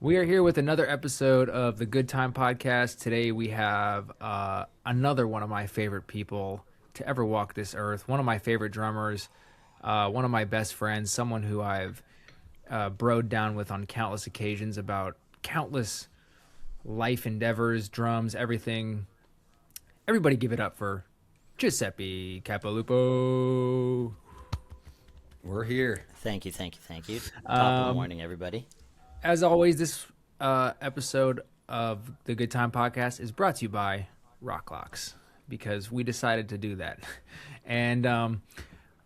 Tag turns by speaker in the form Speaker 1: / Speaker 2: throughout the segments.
Speaker 1: We are here with another episode of the Good Time Podcast. Today we have another one of my favorite people to ever walk this earth, one of my favorite drummers, one of my best friends, someone who I've broed down with on countless occasions about countless life endeavors, drums, everything. Everybody give it up for Giuseppe Capolupo.
Speaker 2: We're here.
Speaker 3: Thank you. Top of the morning, everybody.
Speaker 1: As always, this episode of the Good Time Podcast is brought to you by Rocklocks because we decided to do that. And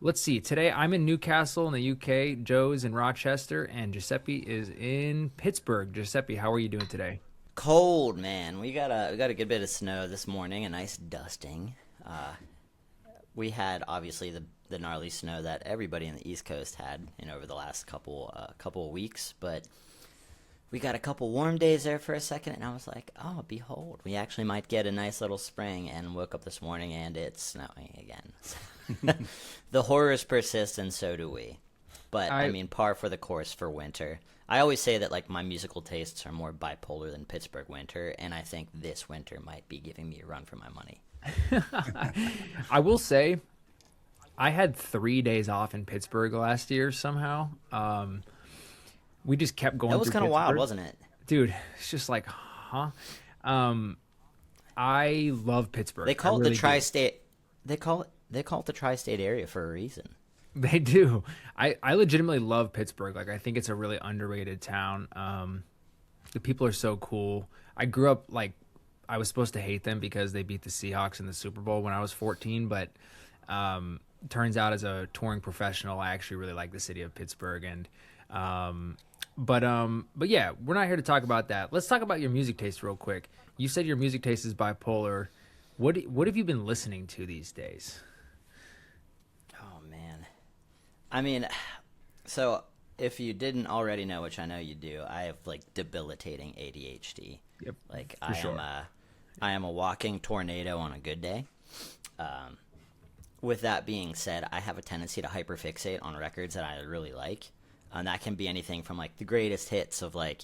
Speaker 1: let's see. Today I'm in Newcastle in the UK. Joe's in Rochester, and Giuseppe is in Pittsburgh. Giuseppe, how are you doing today?
Speaker 3: Cold, man. We got a good bit of snow this morning, a nice dusting. We had obviously the gnarly snow that everybody in the East Coast had over the last couple of weeks, but we got a couple warm days there for a second, and I was like, oh, behold, we actually might get a nice little spring, and woke up this morning, and it's snowing again. The horrors persist, and so do we. But, I mean, par for the course for winter. I always say that, like, my musical tastes are more bipolar than Pittsburgh winter, and I think this winter might be giving me a run for my money.
Speaker 1: I will say I had 3 days off in Pittsburgh last year somehow. We just kept going.
Speaker 3: That was
Speaker 1: kind of
Speaker 3: wild, wasn't it?
Speaker 1: Dude, it's just like, huh? I love Pittsburgh.
Speaker 3: They call it the tri-state. They call it the tri-state area for a reason.
Speaker 1: They do. I legitimately love Pittsburgh. Like, I think it's a really underrated town. The people are so cool. I grew up, like, I was supposed to hate them because they beat the Seahawks in the Super Bowl when I was 14, but turns out as a touring professional, I actually really like the city of Pittsburgh. And but yeah, we're not here to talk about that. Let's talk about your music taste real quick. You said your music taste is bipolar. What have you been listening to these days?
Speaker 3: Oh man, I mean, so if you didn't already know, which I know you do, I have like debilitating ADHD.
Speaker 1: Yep,
Speaker 3: like
Speaker 1: sure.
Speaker 3: I am a walking tornado on a good day. With that being said, I have a tendency to hyperfixate on records that I really like. And that can be anything from like the greatest hits of like,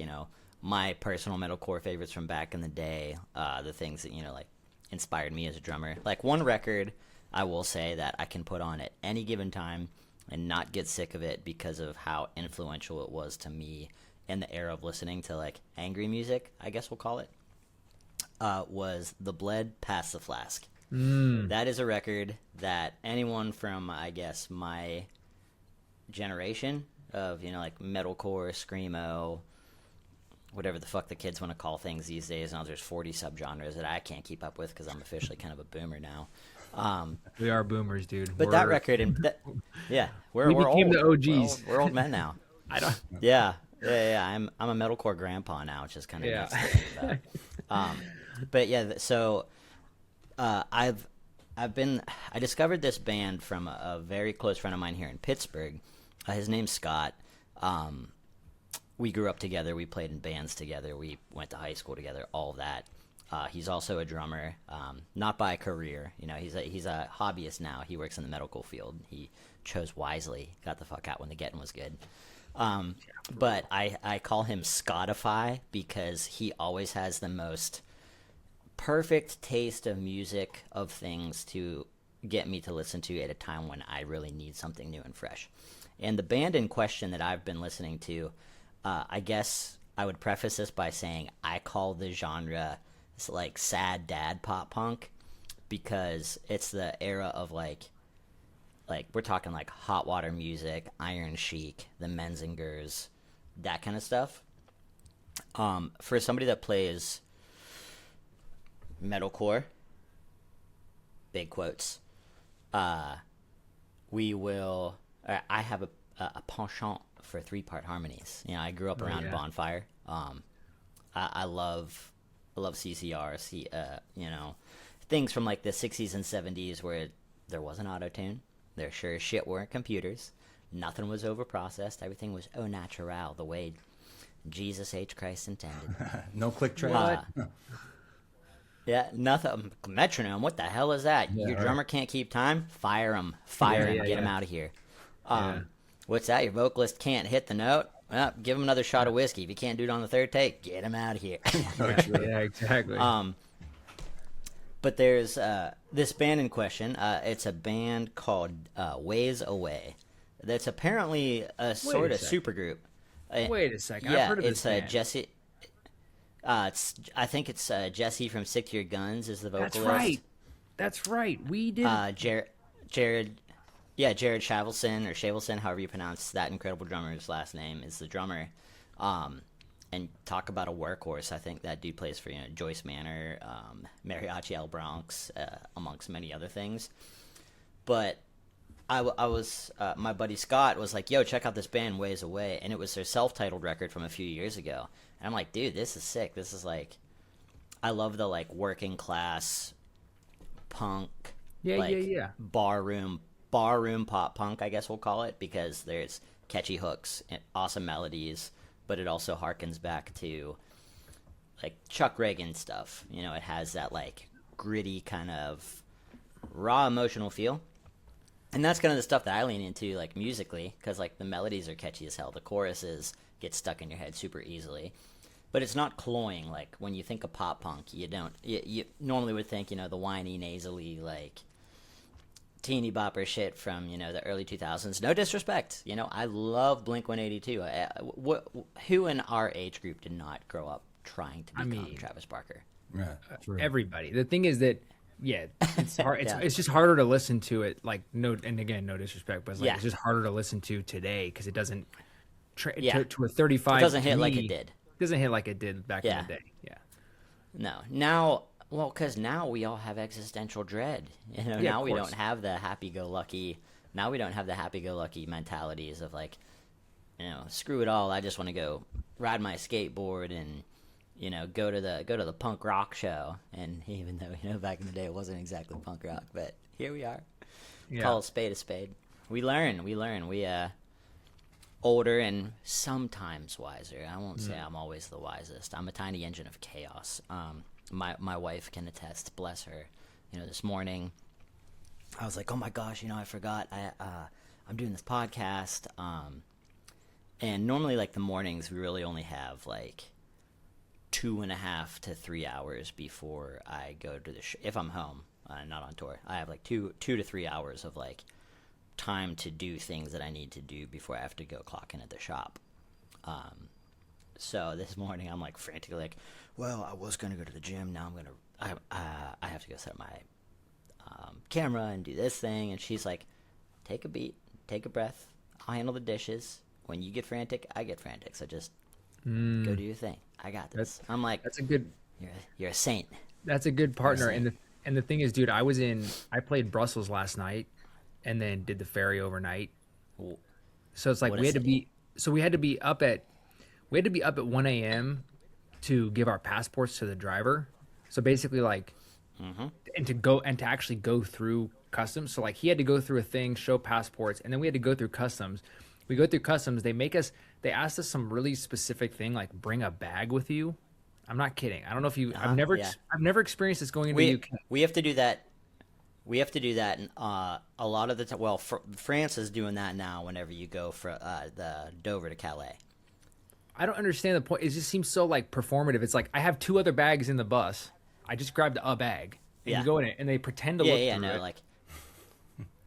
Speaker 3: my personal metalcore favorites from back in the day, the things that, like inspired me as a drummer. Like one record I will say that I can put on at any given time and not get sick of it because of how influential it was to me in the era of listening to like angry music, I guess we'll call it, was The Bled Pass the Flask. That is a record that anyone from, I guess, my generation of, like metalcore, screamo, whatever the fuck the kids want to call things these days. Now there's 40 subgenres that I can't keep up with because I'm officially kind of a boomer now.
Speaker 1: We are boomers, dude.
Speaker 3: But that record, we're
Speaker 1: became
Speaker 3: old.
Speaker 1: The OGs.
Speaker 3: We're old men now.
Speaker 1: I don't.
Speaker 3: Yeah. I'm a metalcore grandpa now, which is kind of nice to think about. But yeah, so I discovered this band from a very close friend of mine here in Pittsburgh. His name's Scott. We grew up together. We played in bands together. We went to high school together. All of that. He's also a drummer, not by career. He's a hobbyist now. He works in the medical field. He chose wisely. Got the fuck out when the getting was good. But I call him Scottify because he always has the most perfect taste of music, of things to get me to listen to at a time when I really need something new and fresh. And the band in question that I've been listening to, I guess I would preface this by saying I call the genre like sad dad pop punk because it's the era of like we're talking like Hot Water Music, Iron Chic, the Menzingers, that kind of stuff. For somebody that plays metalcore, big quotes, I have a penchant for 3-part harmonies. I grew up around Bonfire. I love CCR, things from like the 60s and 70s where there wasn't auto-tune. There sure as shit weren't computers. Nothing was overprocessed. Everything was au naturel, the way Jesus H. Christ intended.
Speaker 2: No click track.
Speaker 3: Yeah, nothing. Metronome, what the hell is that? Your drummer can't keep time? Fire him. Get him out of here. What's that? Your vocalist can't hit the note? Well, give him another shot of whiskey. If you can't do it on the third take, get him out of here.
Speaker 1: Yeah, exactly.
Speaker 3: But there's this band in question. It's a band called Ways Away. That's apparently a sort of supergroup.
Speaker 1: Wait a second.
Speaker 3: Yeah,
Speaker 1: I've heard of
Speaker 3: it's
Speaker 1: this band.
Speaker 3: Jesse. I think it's Jesse from Stick to Your Guns is the vocalist.
Speaker 1: That's right. That's right. We did.
Speaker 3: Jared Shavelson or Shavelson, however you pronounce that incredible drummer's last name, is the drummer. And talk about a workhorse. I think that dude plays for Joyce Manor, Mariachi El Bronx, amongst many other things. But I was my buddy Scott was like, "Yo, check out this band Ways Away," and it was their self-titled record from a few years ago. And I'm like, "Dude, this is sick. This is like, I love the like working class punk, barroom pop punk, I guess we'll call it, because there's catchy hooks and awesome melodies, but it also harkens back to like Chuck Reagan stuff. It has that like gritty kind of raw emotional feel. And that's kind of the stuff that I lean into, like musically, because like the melodies are catchy as hell. The choruses get stuck in your head super easily, but it's not cloying. Like when you think of pop punk, you normally would think the whiny, nasally, like teeny bopper shit from the early 2000s. No disrespect, I love Blink-182. Who in our age group did not grow up trying to become Travis Barker?
Speaker 2: Yeah,
Speaker 1: everybody. The thing is that it's hard. It's just harder to listen to it. Like and again, no disrespect, but it's just harder to listen to today because it doesn't to a 35.
Speaker 3: It doesn't hit like it did.
Speaker 1: It doesn't hit like it did back in the day. Yeah.
Speaker 3: No. Now, because now we all have existential dread. Now we don't have the happy-go-lucky. Now we don't have the happy-go-lucky mentalities of like, screw it all. I just want to go ride my skateboard and go to the punk rock show. And even though back in the day it wasn't exactly punk rock, but here we are. Call a spade a spade. We learn. We older and sometimes wiser. I won't say I'm always the wisest. I'm a tiny engine of chaos. My wife can attest, bless her. This morning I was like, oh my gosh, I forgot I'm doing this podcast. And normally like the mornings we really only have like 2.5 to 3 hours before I go to the if I'm home, not on tour. I have like 2 to 3 hours of like time to do things that I need to do before I have to go clock in at the shop. So this morning I'm like frantically like, well, I was gonna go to the gym. Now I have to go set up my camera and do this thing. And she's like, take a beat, take a breath. I'll handle the dishes. When you get frantic, I get frantic. So just go do your thing. I got this. I'm like,
Speaker 1: that's a good.
Speaker 3: You're a saint.
Speaker 1: That's a good partner. And the thing is, dude, I played Brussels last night, and then did the ferry overnight. So it's like we had to be up at 1 a.m. to give our passports to the driver. So basically, like, and to actually go through customs. So like he had to go through a thing, show passports, and then we had to go through customs. We go through customs. They asked us some really specific thing, like bring a bag with you. I'm not kidding. I don't know if you. I've never experienced this going into the UK.
Speaker 3: We have to do that. We have to do that a lot of the time. Well, France is doing that now. Whenever you go for the Dover to Calais.
Speaker 1: I don't understand the point. It just seems so like performative. It's like I have 2 other bags in the bus. I just grabbed a bag. And you go in it, and they pretend to look through it.
Speaker 3: Like.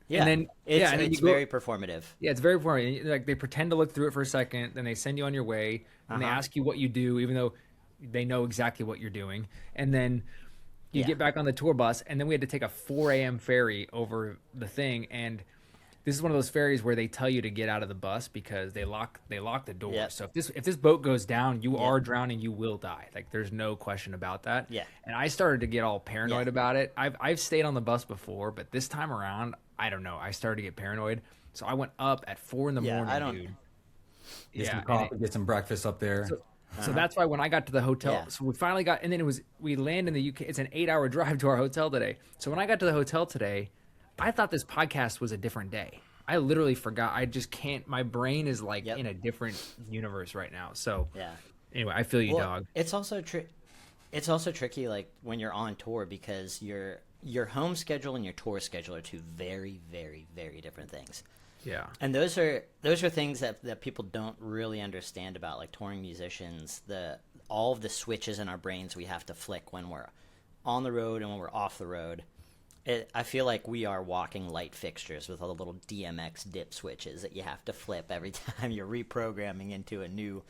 Speaker 1: Yeah, and then
Speaker 3: it's very performative.
Speaker 1: Yeah, it's very performative. Like they pretend to look through it for a second, then they send you on your way, and they ask you what you do, even though they know exactly what you're doing. And then you get back on the tour bus, and then we had to take a 4 a.m. ferry over the thing. And this is one of those ferries where they tell you to get out of the bus because they lock the door. Yep. So if this boat goes down, you are drowning, you will die. Like there's no question about that.
Speaker 3: Yeah.
Speaker 1: And I started to get all paranoid about it. I've stayed on the bus before, but this time around, I don't know. I started to get paranoid. So I went up at 4 a.m, dude.
Speaker 2: Get some coffee, get some breakfast up there.
Speaker 1: So that's why when I got to the hotel, so we finally got, and then we land in the UK. It's an 8-hour drive to our hotel today. So when I got to the hotel today, I thought this podcast was a different day. I literally forgot. I just can't. My brain is like in a different universe right now. So anyway, I feel you, dog.
Speaker 3: It's also tricky, like when you're on tour, because your home schedule and your tour schedule are 2 very, very, very different things.
Speaker 1: Yeah.
Speaker 3: And those are things that people don't really understand about like touring musicians. All of the switches in our brains we have to flick when we're on the road and when we're off the road. I feel like we are walking light fixtures with all the little DMX dip switches that you have to flip every time you're reprogramming into a new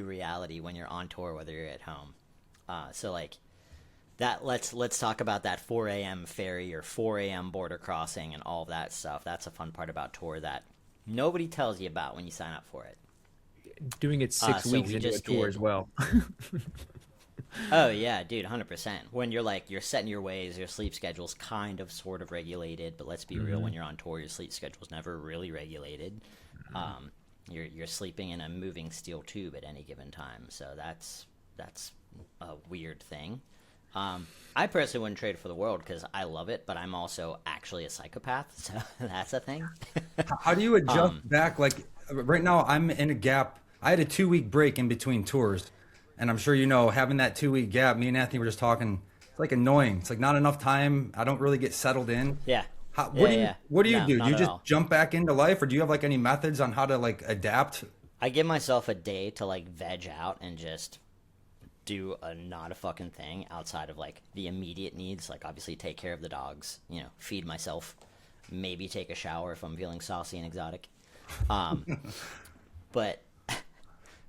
Speaker 3: reality when you're on tour, whether you're at home. So like that. Let's talk about that 4 a.m. ferry or 4 a.m. border crossing and all of that stuff. That's a fun part about tour that nobody tells you about when you sign up for it.
Speaker 1: Doing it 6 weeks into a tour as well.
Speaker 3: Oh yeah, dude, 100%. When you're setting your ways, your sleep schedule's kind of sort of regulated, but let's be real, when you're on tour, your sleep schedule's never really regulated. You're sleeping in a moving steel tube at any given time, so that's a weird thing. I personally wouldn't trade it for the world because I love it, but I'm also actually a psychopath, so that's a thing.
Speaker 2: How do you adjust back? Like right now, I'm in a gap. I had a 2-week break in between tours, and I'm sure you know, having that 2-week gap. Me and Anthony were just talking. It's like annoying. It's like not enough time. I don't really get settled in.
Speaker 3: Yeah.
Speaker 2: What do you
Speaker 3: No,
Speaker 2: do?
Speaker 3: not
Speaker 2: Do you
Speaker 3: at
Speaker 2: just
Speaker 3: all.
Speaker 2: jump back into life, or do you have like any methods on how to like adapt?
Speaker 3: I give myself a day to like veg out and just do not a fucking thing outside of like the immediate needs, like obviously take care of the dogs, feed myself, maybe take a shower if I'm feeling saucy and exotic. But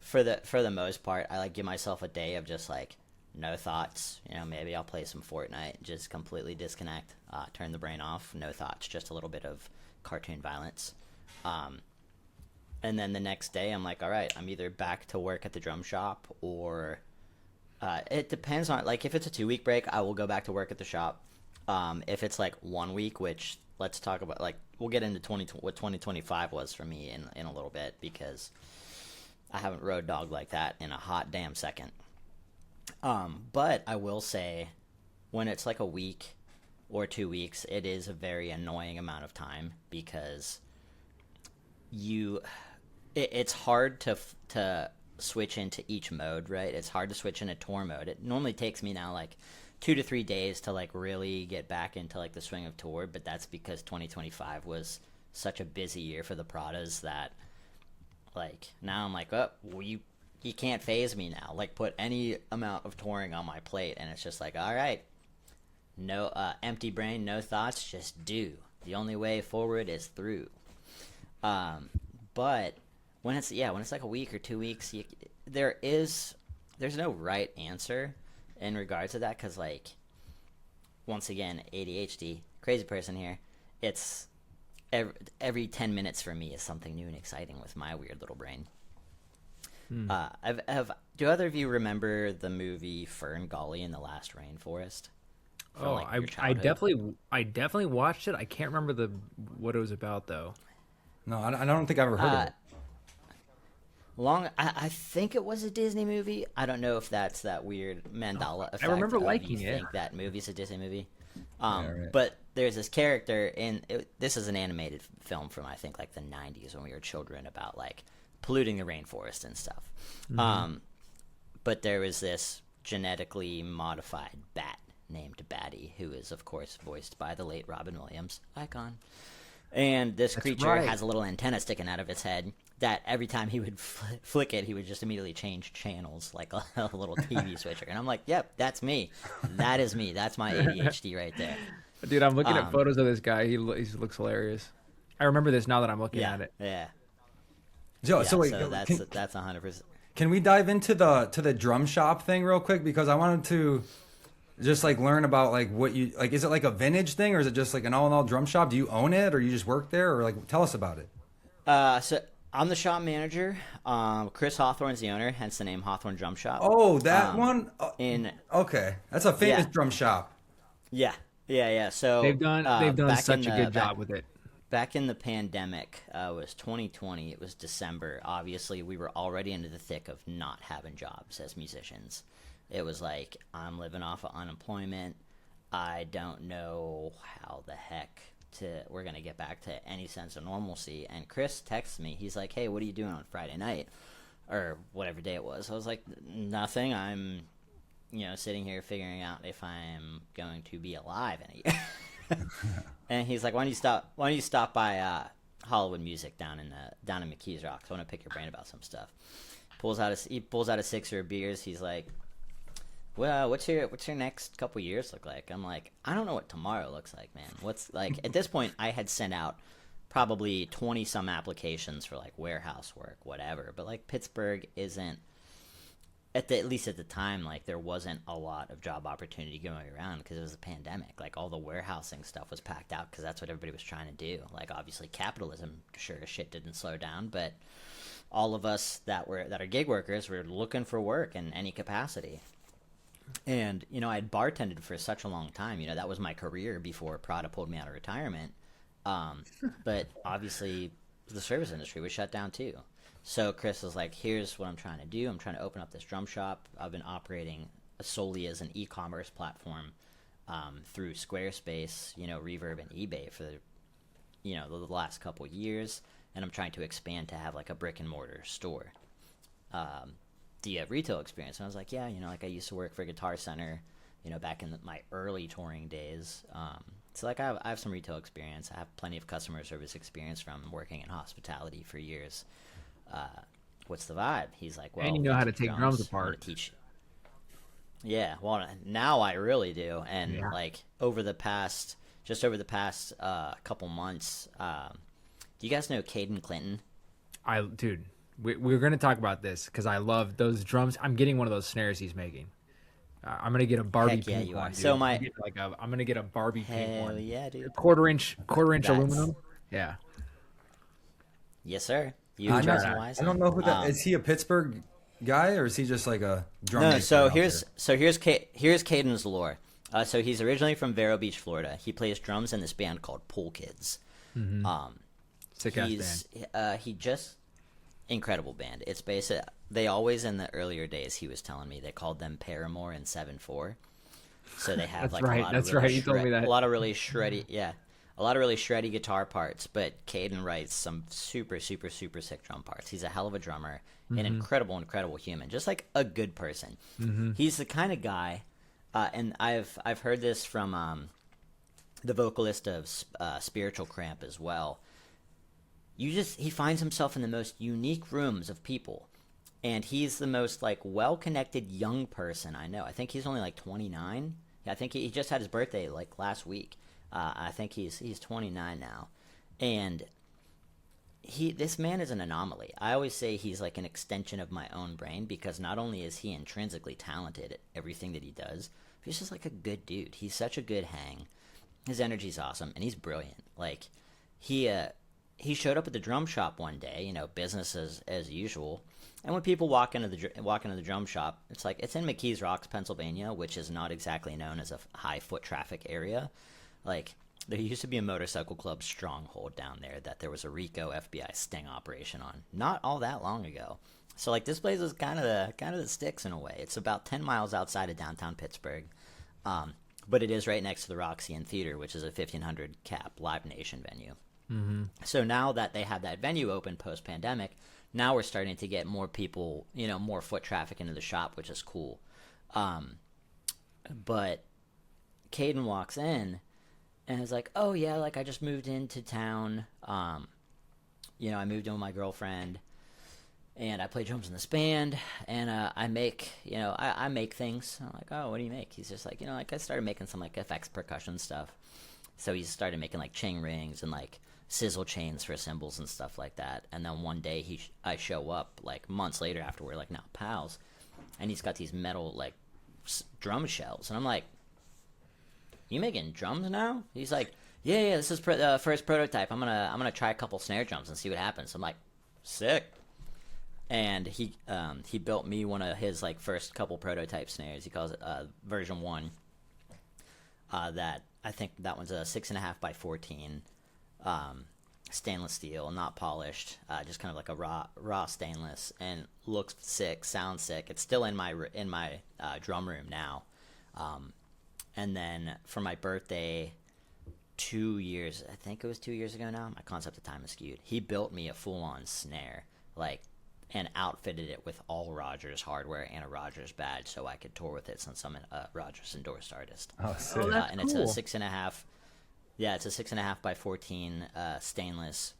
Speaker 3: for the most part, I like give myself a day of just like no thoughts. Maybe I'll play some Fortnite, just completely disconnect, turn the brain off, no thoughts, just a little bit of cartoon violence. And then the next day I'm like, all right, I'm either back to work at the drum shop or it depends on, like, if it's a 2-week break, I will go back to work at the shop. If it's like 1 week, which let's talk about, like, we'll get into what 2025 was for me in a little bit, because I haven't road dogged like that in a hot damn second. But I will say, when it's like a week or 2 weeks, it is a very annoying amount of time, because it's hard to switch into each mode, right? It's hard to switch into tour mode. It normally takes me now like 2 to 3 days to like really get back into like the swing of tour, but that's because 2025 was such a busy year for the Pradas that like now I'm like, oh, well, you can't phase me now. Like, put any amount of touring on my plate, and it's just like, all right, no empty brain, no thoughts, just do. The only way forward is through. But when it's like a week or 2 weeks, there's no right answer in regards to that, because like, once again, ADHD, crazy person here. It's every 10 minutes for me is something new and exciting with my weird little brain. Do either of you remember the movie Fern Gully and the Last Rainforest?
Speaker 1: Oh, I definitely watched it. I can't remember what it was about though.
Speaker 2: No, I don't think I've ever heard of it.
Speaker 3: I think it was a Disney movie. I don't know if that's that weird Mandela effect.
Speaker 1: I remember
Speaker 3: of
Speaker 1: liking
Speaker 3: you
Speaker 1: it.
Speaker 3: think that movie's a Disney movie.
Speaker 2: Right.
Speaker 3: But there's this character this is an animated film from I think like the 90s when we were children, about like polluting the rainforest and stuff. But there was this genetically modified bat named Batty, who is of course voiced by the late Robin Williams, icon. And this creature has a little antenna sticking out of its head that every time he would flick it, he would just immediately change channels like a little TV switcher. And I'm like, yep, that's me. That is me. That's my ADHD right there.
Speaker 1: Dude, I'm looking at photos of this guy. He looks hilarious. I remember this now that I'm looking at it.
Speaker 3: Yeah.
Speaker 2: Joe,
Speaker 3: Yeah,
Speaker 2: so wait,
Speaker 3: that's 100%.
Speaker 2: can we dive into the drum shop thing real quick? Because I wanted to just like learn about like what you like. Is it like a vintage thing, or is it just like an all in all drum shop? Do you own it, or you just work there, or like tell us about it?
Speaker 3: So I'm the shop manager. Chris Hawthorne's the owner, hence the name Hawthorne Drum Shop.
Speaker 2: Oh, that one. Okay, that's a famous
Speaker 3: Yeah.
Speaker 2: drum shop.
Speaker 3: Yeah. So
Speaker 1: They've done such a good job with it.
Speaker 3: Back in the pandemic, it was 2020. It was December. Obviously, we were already into the thick of not having jobs as musicians. It was like, I'm living off of unemployment. I don't know how the heck we're going to get back to any sense of normalcy. And Chris texts me. He's like, hey, what are you doing on Friday night? Or whatever day it was. I was like, nothing. I'm, sitting here figuring out if I'm going to be alive in a year. And he's like, why don't you stop by Hollywood Music down in McKees Rocks. I want to pick your brain about some stuff. He pulls out a sixer of beers. He's like, well, what's your next couple years look like? I'm like, I don't know what tomorrow looks like, man. What's like at this point I had sent out probably 20 some applications for like warehouse work, whatever. But like Pittsburgh isn't at least at the time, like there wasn't a lot of job opportunity going around because it was a pandemic. Like all the warehousing stuff was packed out because that's what everybody was trying to do. Like obviously capitalism sure as shit didn't slow down, but all of us that are gig workers were looking for work in any capacity. And you know, I had bartended for such a long time. You know, that was my career before Prada pulled me out of retirement. But obviously, the service industry was shut down too. So Chris was like, "Here's what I'm trying to do. I'm trying to open up this drum shop. I've been operating solely as an e-commerce platform through Squarespace, you know, Reverb, and eBay for the last couple years, and I'm trying to expand to have like a brick and mortar store." Do you have retail experience? And I was like, yeah, you know, like I used to work for Guitar Center, you know, back in my early touring days. So like I have some retail experience. I have plenty of customer service experience from working in hospitality for years. What's the vibe? He's like, well,
Speaker 1: and you know how to take drums apart.
Speaker 3: Teach. Yeah, well, now I really do. And
Speaker 1: Yeah.
Speaker 3: like over the past couple months, do you guys know Caden Clinton?
Speaker 1: Dude, we're going to talk about this because I love those drums. I'm getting one of those snares he's making. I'm going to get a Barbie
Speaker 3: Heck yeah,
Speaker 1: pink
Speaker 3: you
Speaker 1: one.
Speaker 3: are.
Speaker 1: Dude.
Speaker 3: So
Speaker 1: I'm going to get a Barbie pink
Speaker 3: Hell
Speaker 1: one.
Speaker 3: yeah, dude.
Speaker 1: Quarter inch
Speaker 3: That's-
Speaker 1: aluminum. Yeah.
Speaker 3: Yes, sir.
Speaker 2: I
Speaker 3: Wisely.
Speaker 2: don't know who that is. He a Pittsburgh guy or is he just like a drum?
Speaker 3: No,
Speaker 2: maker
Speaker 3: so
Speaker 2: out
Speaker 3: here's
Speaker 2: there?
Speaker 3: here's Caden's lore. So he's originally from Vero Beach, Florida. He plays drums in this band called Pool Kids.
Speaker 1: Sick ass band.
Speaker 3: He just incredible band. It's basic. They always in the earlier days he was telling me they called them Paramore and 7/4. So they have
Speaker 1: That's
Speaker 3: like
Speaker 1: right.
Speaker 3: a lot
Speaker 1: That's
Speaker 3: of really
Speaker 1: right. You told me that.
Speaker 3: a lot of really shreddy, a lot of really shreddy guitar parts. But Caden writes some super super super sick drum parts. He's a hell of a drummer, an incredible human, just like a good person. He's the kind of guy, and I've heard this from the vocalist of Spiritual Cramp as well. He finds himself in the most unique rooms of people, and he's the most like well-connected young person I know. I think he's only like 29. Yeah, I think he just had his birthday like last week. I think he's 29 now, and this man is an anomaly. I always say he's like an extension of my own brain because not only is he intrinsically talented at everything that he does, but he's just like a good dude. He's such a good hang. His energy's awesome, and he's brilliant. Like he showed up at the drum shop one day, you know, business as usual. And when people walk into the drum shop, it's like it's in McKees Rocks, Pennsylvania, which is not exactly known as a high foot traffic area. Like there used to be a motorcycle club stronghold down there that there was a Rico FBI sting operation on not all that long ago. So like this place is kind of the sticks in a way. It's about 10 miles outside of downtown Pittsburgh. But it is right next to the Roxy Theater, which is a 1,500 cap Live Nation venue. So now that they have that venue open post-pandemic, now we're starting to get more people, you know, more foot traffic into the shop, which is cool. But Caden walks in and is like, oh, yeah, like I just moved into town. You know, I moved in with my girlfriend, and I play drums in this band, and I make, you know, I make things. I'm like, oh, what do you make? He's just like, you know, like I started making some like FX percussion stuff. So he started making like chain rings and like sizzle chains for cymbals and stuff like that. And then one day I show up like months later after we're like now pals, and he's got these metal like drum shells, and I'm like, you making drums now? He's like, yeah, this is the first prototype. I'm gonna try a couple snare drums and see what happens. I'm like, sick. And he built me one of his like first couple prototype snares. He calls it version 1. That I think that one's a 6.5 by 14, stainless steel, not polished, just kind of like a raw stainless, and looks sick, sounds sick. It's still in my drum room now. And then for my birthday, 2 years, I think it was 2 years ago now. My concept of time is skewed. He built me a full-on snare, like, and outfitted it with all Rogers hardware and a Rogers badge so I could tour with it since I'm a Rogers endorsed artist.
Speaker 2: Oh, sick.
Speaker 1: That's
Speaker 3: and
Speaker 1: cool.
Speaker 3: it's a 6.5. Yeah, it's a 6.5 by 14 stainless.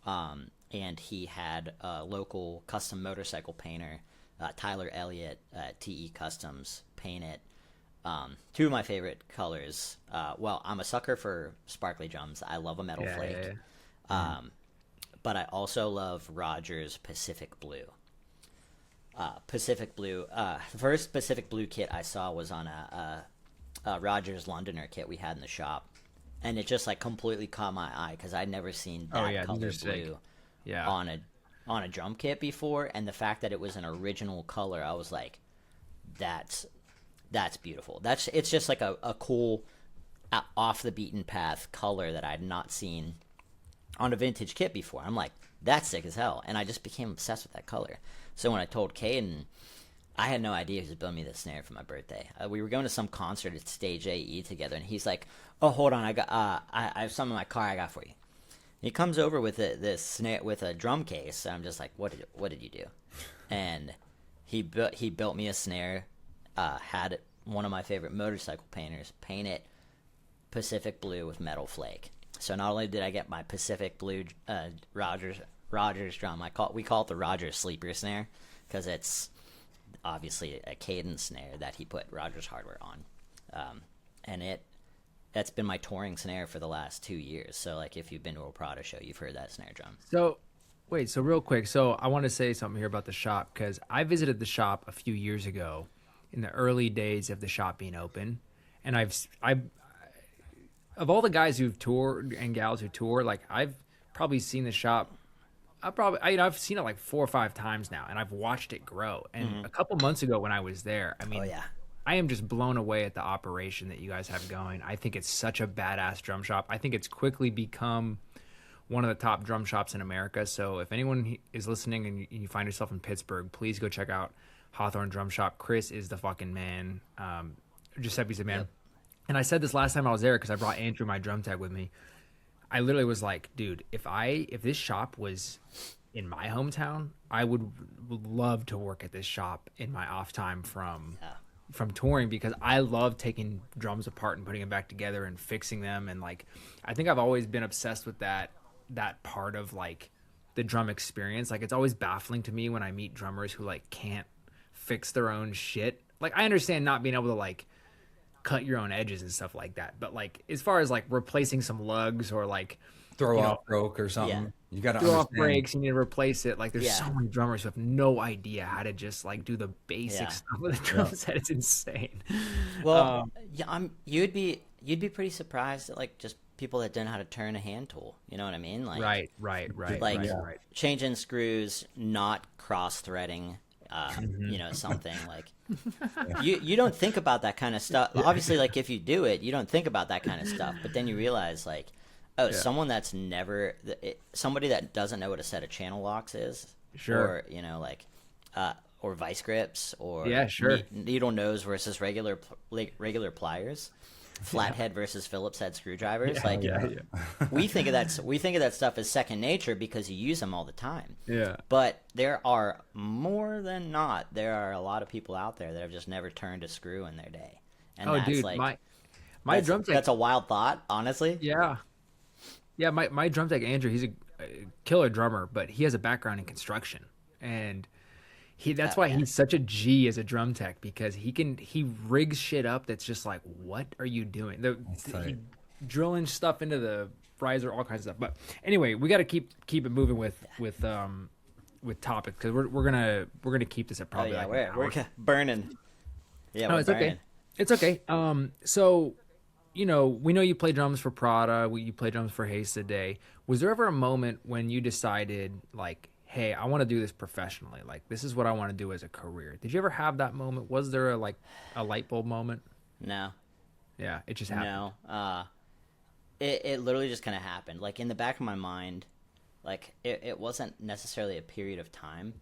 Speaker 3: And he had a local custom motorcycle painter, Tyler Elliott at TE Customs, paint it. Two of my favorite colors. Well, I'm a sucker for sparkly drums. I love a metal flake. But I also love Rogers Pacific Blue. The first Pacific Blue kit I saw was on a Rogers Londoner kit we had in the shop, and it just like completely caught my eye because I'd never seen that color blue on a drum kit before, and the fact that it was an original color, I was like, that's beautiful. It's just like a cool off the beaten path color that I'd not seen on a vintage kit before. I'm like, that's sick as hell, and I just became obsessed with that color. So when I told Caden, I had no idea he was building me this snare for my birthday. We were going to some concert at Stage AE together, and he's like, "Oh, hold on, I have some in my car I got for you." He comes over with this snare with a drum case, and I'm just like, "What did you do?" And he built me a snare. Had one of my favorite motorcycle painters paint it Pacific Blue with metal flake. So not only did I get my Pacific Blue Rogers drum, we call it the Rogers sleeper snare because it's obviously a cadence snare that he put Rogers hardware on, and that's been my touring snare for the last 2 years. So like if you've been to a Prada show, you've heard that snare drum.
Speaker 1: So wait, so real quick, so I want to say something here about the shop because I visited the shop a few years ago in the early days of the shop being open, and I of all the guys who've toured and gals who tour, like I've probably seen the shop. I've seen it like 4 or 5 times now, and I've watched it grow. And a couple months ago when I was there, I mean, I am just blown away at the operation that you guys have going. I think it's such a badass drum shop. I think it's quickly become one of the top drum shops in America. So if anyone is listening and you find yourself in Pittsburgh, please go check out Hawthorne Drum Shop. Chris is the fucking man. Giuseppe's the man. Yep. And I said this last time I was there because I brought Andrew, my drum tech, with me. I literally was like, dude, if this shop was in my hometown, I would love to work at this shop in my off time from touring because I love taking drums apart and putting them back together and fixing them. And like, I think I've always been obsessed with that part of like the drum experience. Like, it's always baffling to me when I meet drummers who like can't fix their own shit. Like, I understand not being able to like cut your own edges and stuff like that, but like as far as like replacing some lugs or like
Speaker 2: throw off broke or something, you gotta
Speaker 1: throw
Speaker 2: understand.
Speaker 1: off brakes, you need to replace it. Like there's so many drummers who have no idea how to just like do the basic stuff with a drum set. It's insane.
Speaker 3: Well, you'd be pretty surprised at like just people that don't know how to turn a hand tool. You know what I mean? Like
Speaker 1: right.
Speaker 3: Like changing screws, not cross threading. You know, something like you don't think about that kind of stuff. Obviously, like if you do it, you don't think about that kind of stuff. But then you realize, like, someone that's somebody that doesn't know what a set of channel locks is, or you know, like, or vice grips, or needle nose versus regular pliers. Flathead versus Phillips head screwdrivers. We think of that stuff as second nature because you use them all the time. Yeah. But there are there are a lot of people out there that have just never turned a screw in their day. And that's like my drum tech. That's a wild thought, honestly.
Speaker 1: Yeah. Yeah, my drum tech Andrew, he's a killer drummer, but he has a background in construction. And that's why he's such a G as a drum tech because he rigs shit up that's just like, what are you doing? He drilling stuff into the riser, all kinds of stuff. But anyway, we got to keep it moving with topics because we're gonna keep this at probably
Speaker 3: we're burning. Yeah,
Speaker 1: no, it's burning. Okay. It's okay. So you know, we know you play drums for Prada. You play drums for Haste Today. Was there ever a moment when you decided like, hey, I want to do this professionally. Like, this is what I want to do as a career. Did you ever have that moment? Was there a light bulb moment?
Speaker 3: No.
Speaker 1: Yeah, it just happened.
Speaker 3: No. It literally just kind of happened. Like, in the back of my mind, like, it wasn't necessarily a period of time.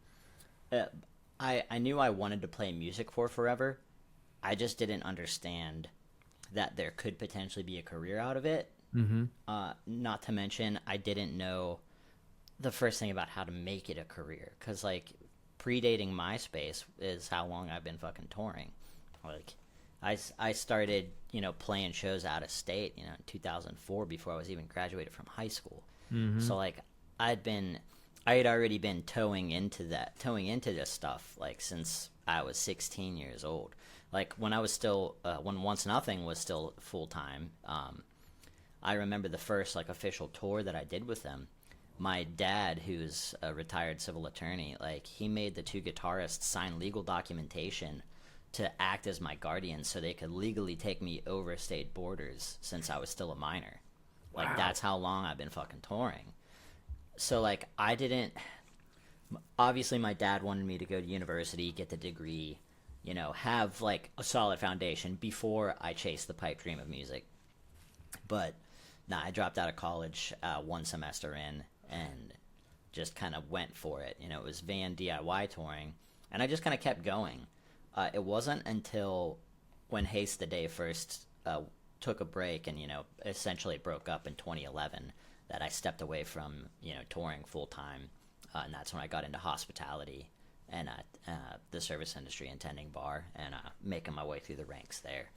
Speaker 3: I knew I wanted to play music for forever. I just didn't understand that there could potentially be a career out of it. Mm-hmm. Not to mention, I didn't know the first thing about how to make it a career, because like predating MySpace is how long I've been fucking touring. Like I started, you know, playing shows out of state, you know, in 2004 before I was even graduated from high school. Mm-hmm. So like I had already been towing into this stuff like since I was 16 years old. Like when I was still when Once Nothing was still full time. I remember the first like official tour that I did with them. My dad, who's a retired civil attorney, like he made the two guitarists sign legal documentation to act as my guardians so they could legally take me over state borders since I was still a minor. Like
Speaker 1: Wow.
Speaker 3: that's how long I've been fucking touring. So like I didn't obviously my dad wanted me to go to university, get the degree, you know, have like a solid foundation before I chased the pipe dream of music. But nah, I dropped out of college one semester in and just kind of went for it. You know, it was van DIY touring, and I just kind of kept going. It wasn't until when Haste the Day first took a break and, you know, essentially broke up in 2011 that I stepped away from, you know, touring full time. And that's when I got into hospitality and the service industry and tending bar and making my way through the ranks there.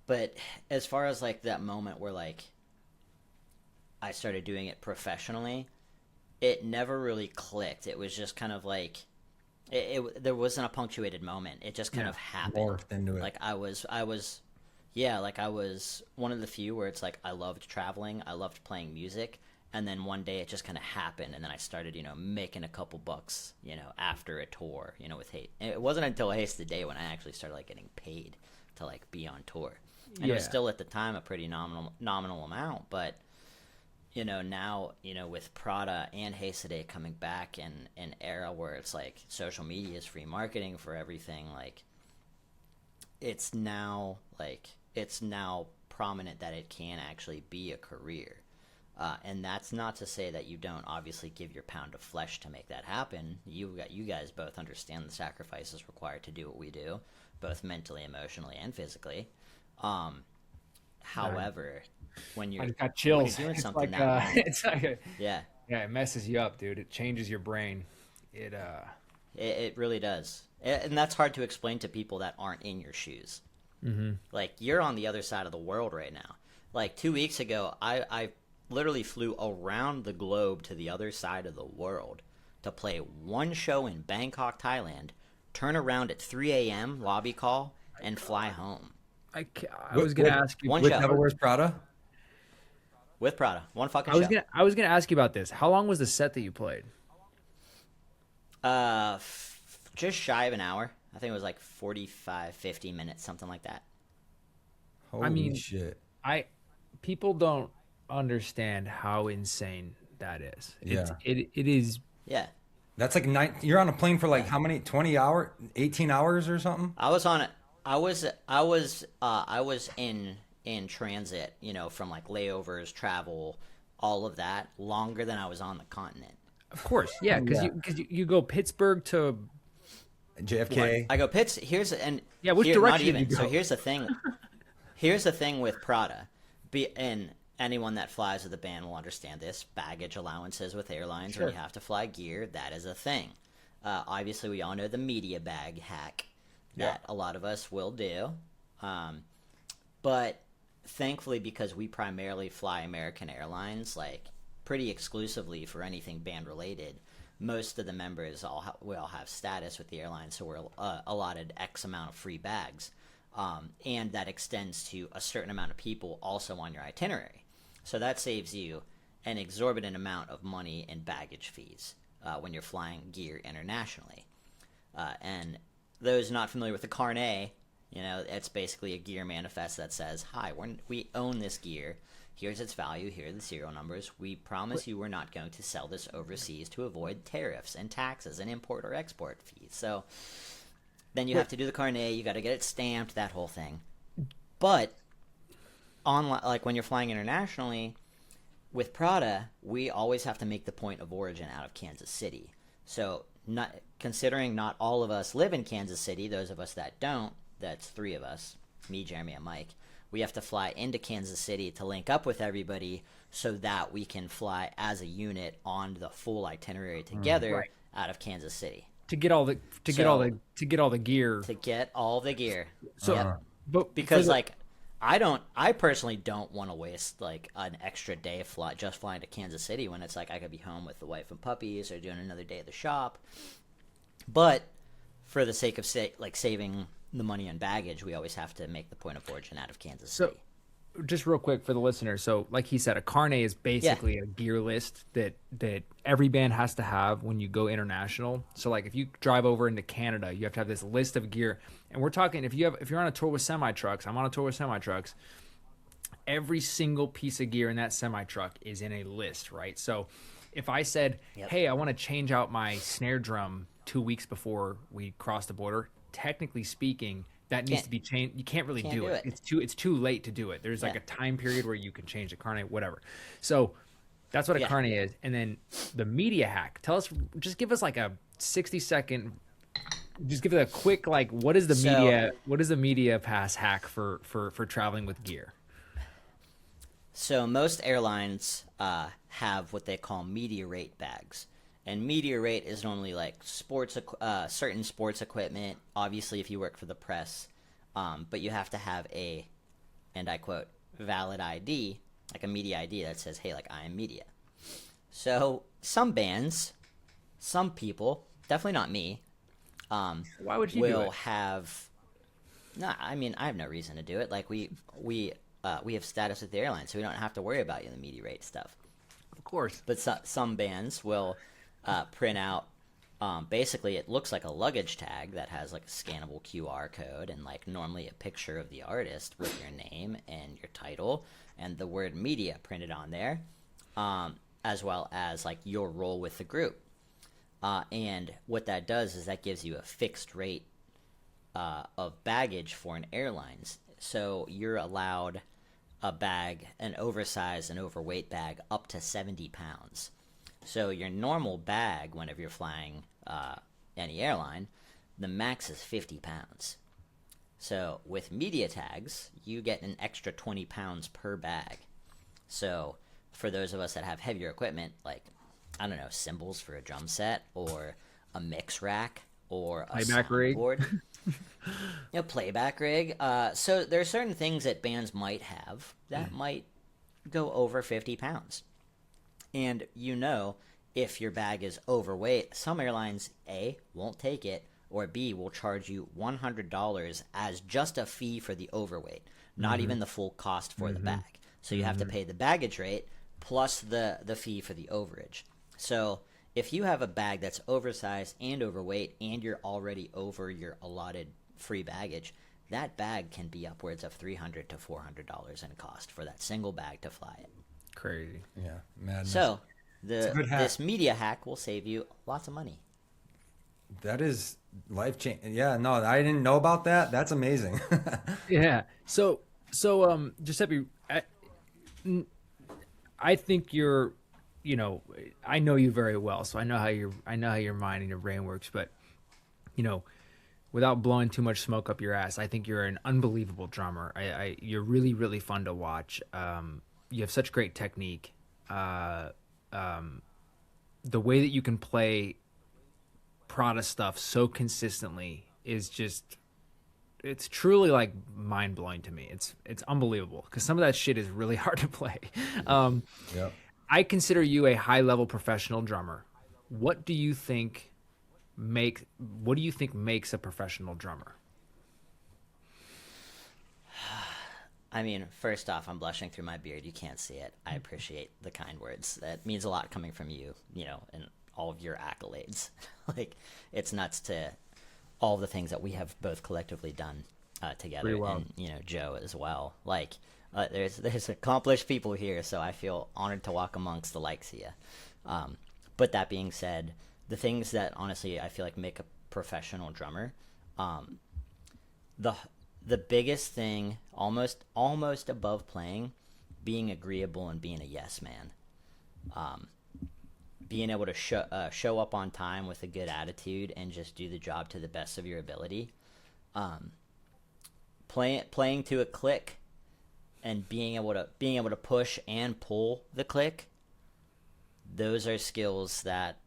Speaker 3: But as far as like that moment where like I started doing it professionally, it never really clicked. It was just kind of like there wasn't a punctuated moment. It just kind of happened.
Speaker 2: Morphed into it.
Speaker 3: Like I was like I was one of the few where it's like I loved traveling, I loved playing music, and then one day it just kind of happened, and then I started, you know, making a couple bucks, you know, after a tour, you know, with Haste. And it wasn't until Haste the Day when I actually started like getting paid to like be on tour. And it was still at the time a pretty nominal amount, but you know, now, you know, with Prada and Haste Today coming back in an era where it's like social media is free marketing for everything, like it's now prominent that it can actually be a career. And that's not to say that you don't obviously give your pound of flesh to make that happen. You guys both understand the sacrifices required to do what we do, both mentally, emotionally, and physically. However, when you're,
Speaker 1: I just got chills.
Speaker 3: doing
Speaker 1: It's
Speaker 3: something
Speaker 1: like,
Speaker 3: that long,
Speaker 1: it's like
Speaker 3: yeah,
Speaker 1: it messes you up, dude. It changes your brain.
Speaker 3: it really does, and that's hard to explain to people that aren't in your shoes.
Speaker 1: Mm-hmm.
Speaker 3: Like you're on the other side of the world right now. Like 2 weeks ago, I literally flew around the globe to the other side of the world to play one show in Bangkok, Thailand, turn around at 3 a.m. lobby call, and fly home.
Speaker 1: I was gonna ask you.
Speaker 3: One
Speaker 2: With
Speaker 3: show.
Speaker 2: Devil Wears Prada?
Speaker 3: With Prada, one fucking show.
Speaker 1: I was gonna ask you about this. How long was the set that you played?
Speaker 3: Just shy of an hour. I think it was like 45, 50 minutes, something like that.
Speaker 2: Holy shit.
Speaker 1: People don't understand how insane that is.
Speaker 2: Yeah.
Speaker 1: It is.
Speaker 3: Yeah.
Speaker 2: That's like you're on a plane for like how many? 20 hours? 18 hours or something?
Speaker 3: I was on it. I was in transit, you know, from like layovers, travel, all of that, longer than I was on the continent.
Speaker 1: Of course, yeah, because you go Pittsburgh to
Speaker 2: JFK.
Speaker 3: I go Pitts. Which
Speaker 1: direction
Speaker 3: not
Speaker 1: did
Speaker 3: even.
Speaker 1: you go?
Speaker 3: So here's the thing. Here's the thing with Prada, and anyone that flies with the band will understand this. Baggage allowances with airlines when you have to fly gear, that is a thing. Obviously, we all know the media bag hack that a lot of us will do. But thankfully, because we primarily fly American Airlines, like pretty exclusively for anything band related, most of the members we all have status with the airline, so we're allotted X amount of free bags. And that extends to a certain amount of people also on your itinerary. So that saves you an exorbitant amount of money in baggage fees when you're flying gear internationally. And those not familiar with the carnet, you know, it's basically a gear manifest that says, hi, we own this gear. Here's its value. Here are the serial numbers. We promise you we're not going to sell this overseas to avoid tariffs and taxes and import or export fees. So then you have to do the carnet. You got to get it stamped, that whole thing. But like when you're flying internationally with Prada, we always have to make the point of origin out of Kansas City. So considering not all of us live in Kansas City, those of us that don't, that's 3 of us, me, Jeremy, and Mike, we have to fly into Kansas City to link up with everybody so that we can fly as a unit on the full itinerary together out of Kansas City.
Speaker 1: To get all the gear.
Speaker 3: To get all the gear.
Speaker 1: So,
Speaker 3: because I personally don't want to waste like an extra day just flying to Kansas City when it's like I could be home with the wife and puppies or doing another day at the shop. But for the sake of saving the money on baggage, we always have to make the point of origin out of Kansas City.
Speaker 1: Just real quick for the listener. So like he said, a carnet is basically a gear list that every band has to have when you go international. So like if you drive over into Canada, you have to have this list of gear. And we're talking if you're on a tour with semi trucks, I'm on a tour with semi trucks, every single piece of gear in that semi truck is in a list, right? So if I said, hey, I want to change out my snare drum 2 weeks before we cross the border, technically speaking, that needs to be changed. You can't really do it. It's too late to do it. There's like a time period where you can change the carnet, whatever. So that's what a carnet is. And then the media hack. Just give us like a 60-second. Just give it a quick like. What is the media pass hack for traveling with gear?
Speaker 3: So most airlines have what they call media rate bags. And media rate is normally like certain sports equipment. Obviously, if you work for the press, but you have to have and I quote, valid ID, like a media ID that says, "Hey, like I am media." So some bands, some people, definitely not me.
Speaker 1: Why would you
Speaker 3: will have? No, I mean I have no reason to do it. Like we have status with the airline, so we don't have to worry about the media rate stuff.
Speaker 1: Of course.
Speaker 3: But some bands will print out basically it looks like a luggage tag that has like a scannable QR code and like normally a picture of the artist with your name and your title and the word media printed on there, as well as like your role with the group. And what that does is that gives you a fixed rate of baggage for an airlines. So you're allowed a bag, an oversized and overweight bag up to 70 pounds. So your normal bag, whenever you're flying any airline, the max is 50 pounds. So with media tags, you get an extra 20 pounds per bag. So for those of us that have heavier equipment, like, I don't know, cymbals for a drum set or a mix rack or a
Speaker 1: playback rig.
Speaker 3: Playback rig. So there are certain things that bands might have that might go over 50 pounds. And if your bag is overweight, some airlines, A, won't take it, or B, will charge you $100 as just a fee for the overweight, not even the full cost for the bag. So you have to pay the baggage rate plus the fee for the overage. So if you have a bag that's oversized and overweight and you're already over your allotted free baggage, that bag can be upwards of $300 to $400 in cost for that single bag to fly it.
Speaker 1: Crazy.
Speaker 2: Yeah, madness.
Speaker 3: So this media hack will save you lots of money.
Speaker 2: That is life-changing. Yeah, no, I didn't know about that. That's amazing.
Speaker 1: Yeah. So Giuseppe, I think I know you very well, so I know how your mind and your brain works. But without blowing too much smoke up your ass, I think you're an unbelievable drummer. You're really, really fun to watch. You have such great technique. The way that you can play Prada stuff so consistently is it's truly like mind blowing to me. It's unbelievable because some of that shit is really hard to play. I consider you a high level professional drummer. What do you think makes a professional drummer?
Speaker 3: I mean, first off, I'm blushing through my beard. You can't see it. I appreciate the kind words. That means a lot coming from you, and all of your accolades. Like, it's nuts to all the things that we have both collectively done together,
Speaker 1: well.
Speaker 3: And Joe as well. Like, there's accomplished people here, so I feel honored to walk amongst the likes of you. But that being said, the things that honestly I feel like make a professional drummer, the biggest thing, almost above playing, being agreeable and being a yes man. Being able to show up on time with a good attitude and just do the job to the best of your ability. Playing to a click and being able to push and pull the click. Those are skills that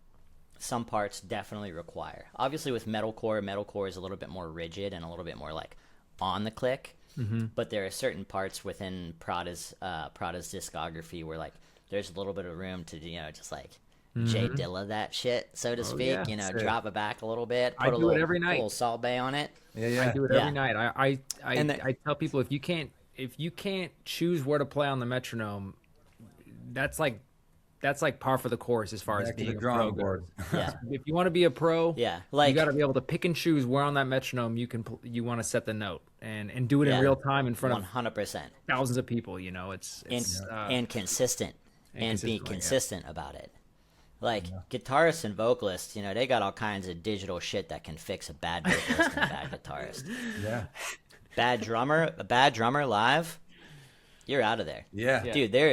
Speaker 3: some parts definitely require. Obviously with metalcore is a little bit more rigid and a little bit more like on the click. But there are certain parts within Prada's discography where like there's a little bit of room to just like Jay Dilla that shit, so to speak.
Speaker 1: yeah.
Speaker 3: Drop it back a little bit,
Speaker 1: I
Speaker 3: put a
Speaker 1: do it every night.
Speaker 3: little Salt Bay on it.
Speaker 1: I do it
Speaker 3: Yeah.
Speaker 1: every night.
Speaker 3: And
Speaker 1: I tell people if you can't choose where to play on the metronome, that's like par for the course as far as
Speaker 2: Back to
Speaker 1: being
Speaker 2: the
Speaker 1: a pro
Speaker 2: drawing
Speaker 1: goes.
Speaker 2: board.
Speaker 3: Yeah.
Speaker 1: If you want to be a pro,
Speaker 3: Yeah,
Speaker 1: you
Speaker 3: like
Speaker 1: got to be able to pick and choose where on that metronome you want to set the note and do it in real time in front of
Speaker 3: 100%.
Speaker 1: thousands of people. It's
Speaker 3: And consistent and be
Speaker 1: consistent,
Speaker 3: consistent about it. Like guitarists and vocalists, they got all kinds of digital shit that can fix a bad vocalist and a bad guitarist.
Speaker 2: Yeah.
Speaker 3: A bad drummer live, you're out of there.
Speaker 2: Yeah.
Speaker 3: Dude, there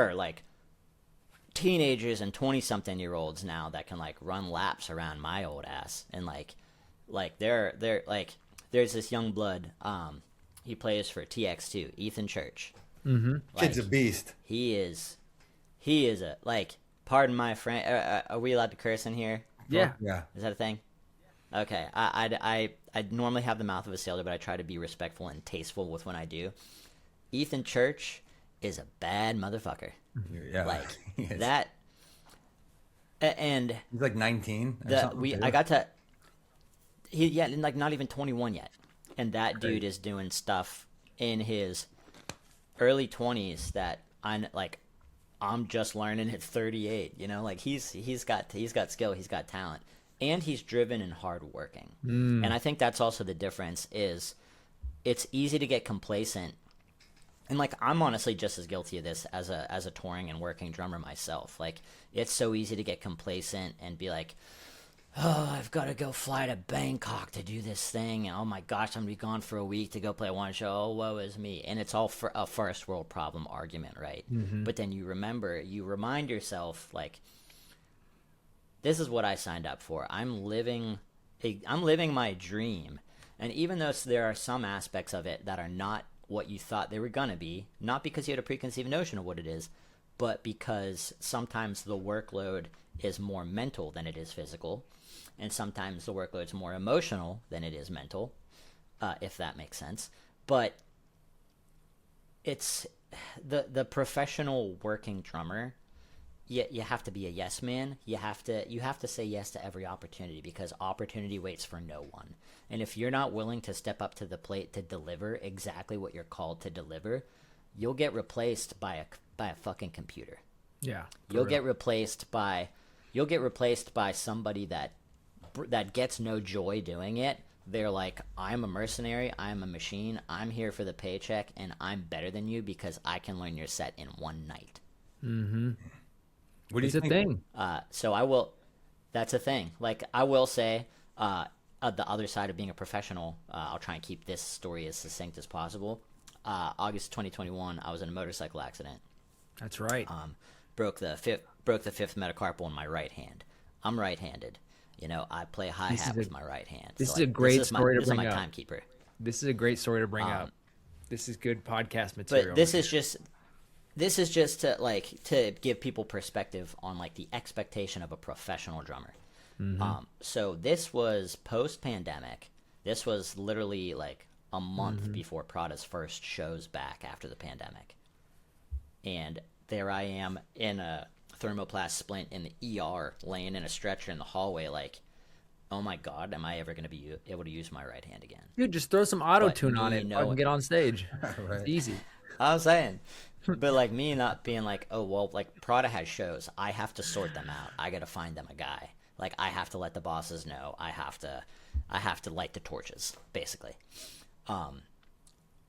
Speaker 3: are like teenagers and 20-something-year-olds now that can like run laps around my old ass, and like they're like there's this young blood, he plays for TX2, Ethan Church.
Speaker 2: Kid's a beast.
Speaker 3: He is a like, pardon my friend, are we allowed to curse in here?
Speaker 1: yeah.
Speaker 2: Yeah.
Speaker 3: Is that a thing? Okay, I normally have the mouth of a sailor, but I try to be respectful and tasteful with when I do. Ethan Church is a bad motherfucker.
Speaker 2: Yeah.
Speaker 3: Like
Speaker 2: He is.
Speaker 3: that, and
Speaker 2: He's like 19. Or something, too.
Speaker 3: I got to like not even 21 yet, and that dude is doing stuff in his early 20s that I'm just learning at 38. Like he's got skill, he's got talent, and he's driven and hardworking. And I think that's also the difference. Is it's easy to get complacent. And like I'm honestly just as guilty of this as a touring and working drummer myself. Like it's so easy to get complacent and be like, oh, I've got to go fly to Bangkok to do this thing. Oh my gosh, I'm gonna be gone for a week to go play one show. Oh, woe is me. And it's all for a first world problem argument, right? But then you remind yourself, like, this is what I signed up for. I'm living my dream. And even though there are some aspects of it that are not what you thought they were gonna be, not because you had a preconceived notion of what it is, but because sometimes the workload is more mental than it is physical, and sometimes the workload is more emotional than it is mental, if that makes sense. But it's the professional working drummer. You have to be a yes man. You have to say yes to every opportunity, because opportunity waits for no one. And if you're not willing to step up to the plate to deliver exactly what you're called to deliver, you'll get replaced by a fucking computer.
Speaker 1: Yeah.
Speaker 3: You'll get replaced by somebody that gets no joy doing it. They're like, I'm a mercenary, I'm a machine, I'm here for the paycheck, and I'm better than you because I can learn your set in one night.
Speaker 2: What do you
Speaker 1: It's a
Speaker 2: think?
Speaker 1: thing.
Speaker 3: So I will. That's a thing. Like I will say, the other side of being a professional. I'll try and keep this story as succinct as possible. August 2021, I was in a motorcycle accident.
Speaker 1: That's right.
Speaker 3: Broke the fifth metacarpal in my right hand. I'm right-handed. I play hi-hat with my right hand.
Speaker 1: This
Speaker 3: So,
Speaker 1: is a great story to
Speaker 3: this
Speaker 1: bring
Speaker 3: is my
Speaker 1: up.
Speaker 3: timekeeper.
Speaker 1: This is a great story to bring up. This is good podcast material.
Speaker 3: But this is just to give people perspective on like the expectation of a professional drummer. So this was post-pandemic. This was literally like a month before Prada's first shows back after the pandemic. And there I am in a thermoplast splint in the ER, laying in a stretcher in the hallway, like, oh my God, am I ever going to be able to use my right hand again?
Speaker 1: Dude, just throw some auto tune on
Speaker 3: me
Speaker 1: it and
Speaker 3: knowing-
Speaker 1: get on stage.
Speaker 2: Right.
Speaker 1: It's easy.
Speaker 3: I was saying, but like me not being like, oh well, like Prada has shows, I have to sort them out. I got to find them a guy. Like I have to let the bosses know. I have to light the torches, basically.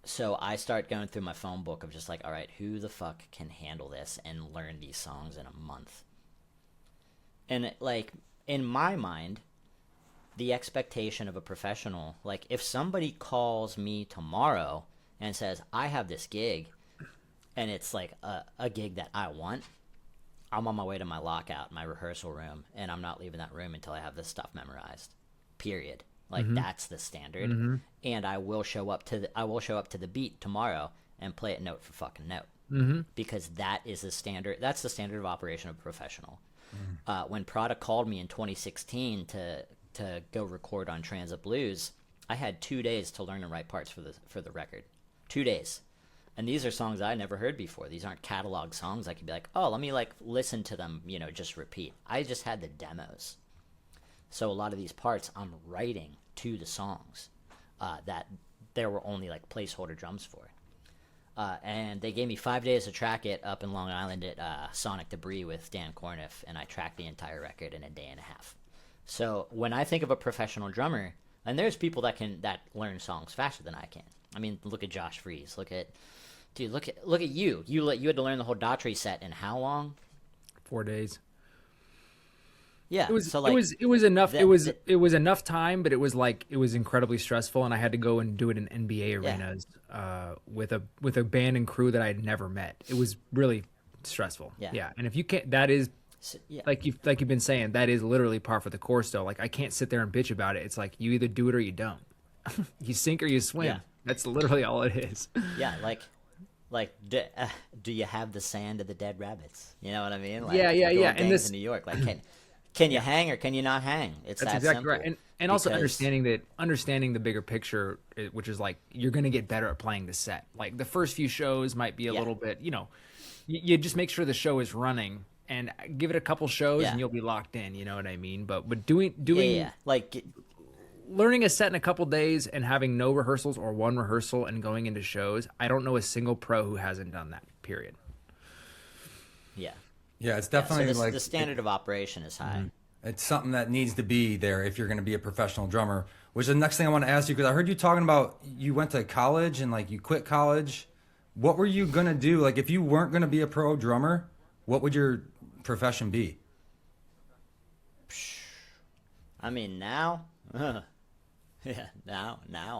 Speaker 3: So I start going through my phone book of just like, all right, who the fuck can handle this and learn these songs in a month? And like in my mind, the expectation of a professional, like if somebody calls me tomorrow and says, I have this gig, and it's like a gig that I want, I'm on my way to my lockout, my rehearsal room, and I'm not leaving that room until I have this stuff memorized. Period. Like that's the standard. And I will show up to the beat tomorrow and play it note for fucking note. Because that is the standard. That's the standard of operation of a professional. When Prada called me in 2016 to go record on Transit Blues, I had 2 days to learn and write parts for the record. 2 days. And these are songs I never heard before. These aren't catalog songs. I could be like, oh, let me like listen to them, just repeat. I just had the demos. So a lot of these parts I'm writing to the songs that there were only like placeholder drums for. And they gave me 5 days to track it up in Long Island at Sonic Debris with Dan Corniff, and I tracked the entire record in a day and a half. So when I think of a professional drummer, and there's people that learn songs faster than I can. I mean, look at Josh Freese. Look at you. You had to learn the whole Daughtry set in how long?
Speaker 1: 4 days.
Speaker 3: Yeah,
Speaker 1: it was
Speaker 3: so like
Speaker 1: it was enough. It was enough time, but it was incredibly stressful, and I had to go and do it in NBA arenas with a band and crew that I had never met. It was really stressful. Yeah, and if you can't, that is like you've been saying, that is literally par for the course. Though, like I can't sit there and bitch about it. It's like you either do it or you don't. You sink or you swim. Yeah. That's literally all it is.
Speaker 3: Yeah, do you have the sand of the dead rabbits? You know what I mean?
Speaker 1: Like, yeah.
Speaker 3: And this in New York, like can you hang or can you not hang? That's
Speaker 1: exactly
Speaker 3: simple.
Speaker 1: Right. And also understanding the bigger picture, which is like you're gonna get better at playing the set. Like the first few shows might be a little bit, you just make sure the show is running and give it a couple shows and you'll be locked in. You know what I mean? But doing
Speaker 3: like
Speaker 1: learning a set in a couple days and having no rehearsals or one rehearsal and going into shows, I don't know a single pro who hasn't done that. Period.
Speaker 3: Yeah.
Speaker 2: Yeah, it's definitely
Speaker 3: so
Speaker 2: like
Speaker 3: the standard of operation is high.
Speaker 2: It's something that needs to be there if you're going to be a professional drummer. Which is the next thing I want to ask you, because I heard you talking about you went to college and like you quit college. What were you going to do? Like if you weren't going to be a pro drummer, what would your profession be?
Speaker 3: I mean, now, now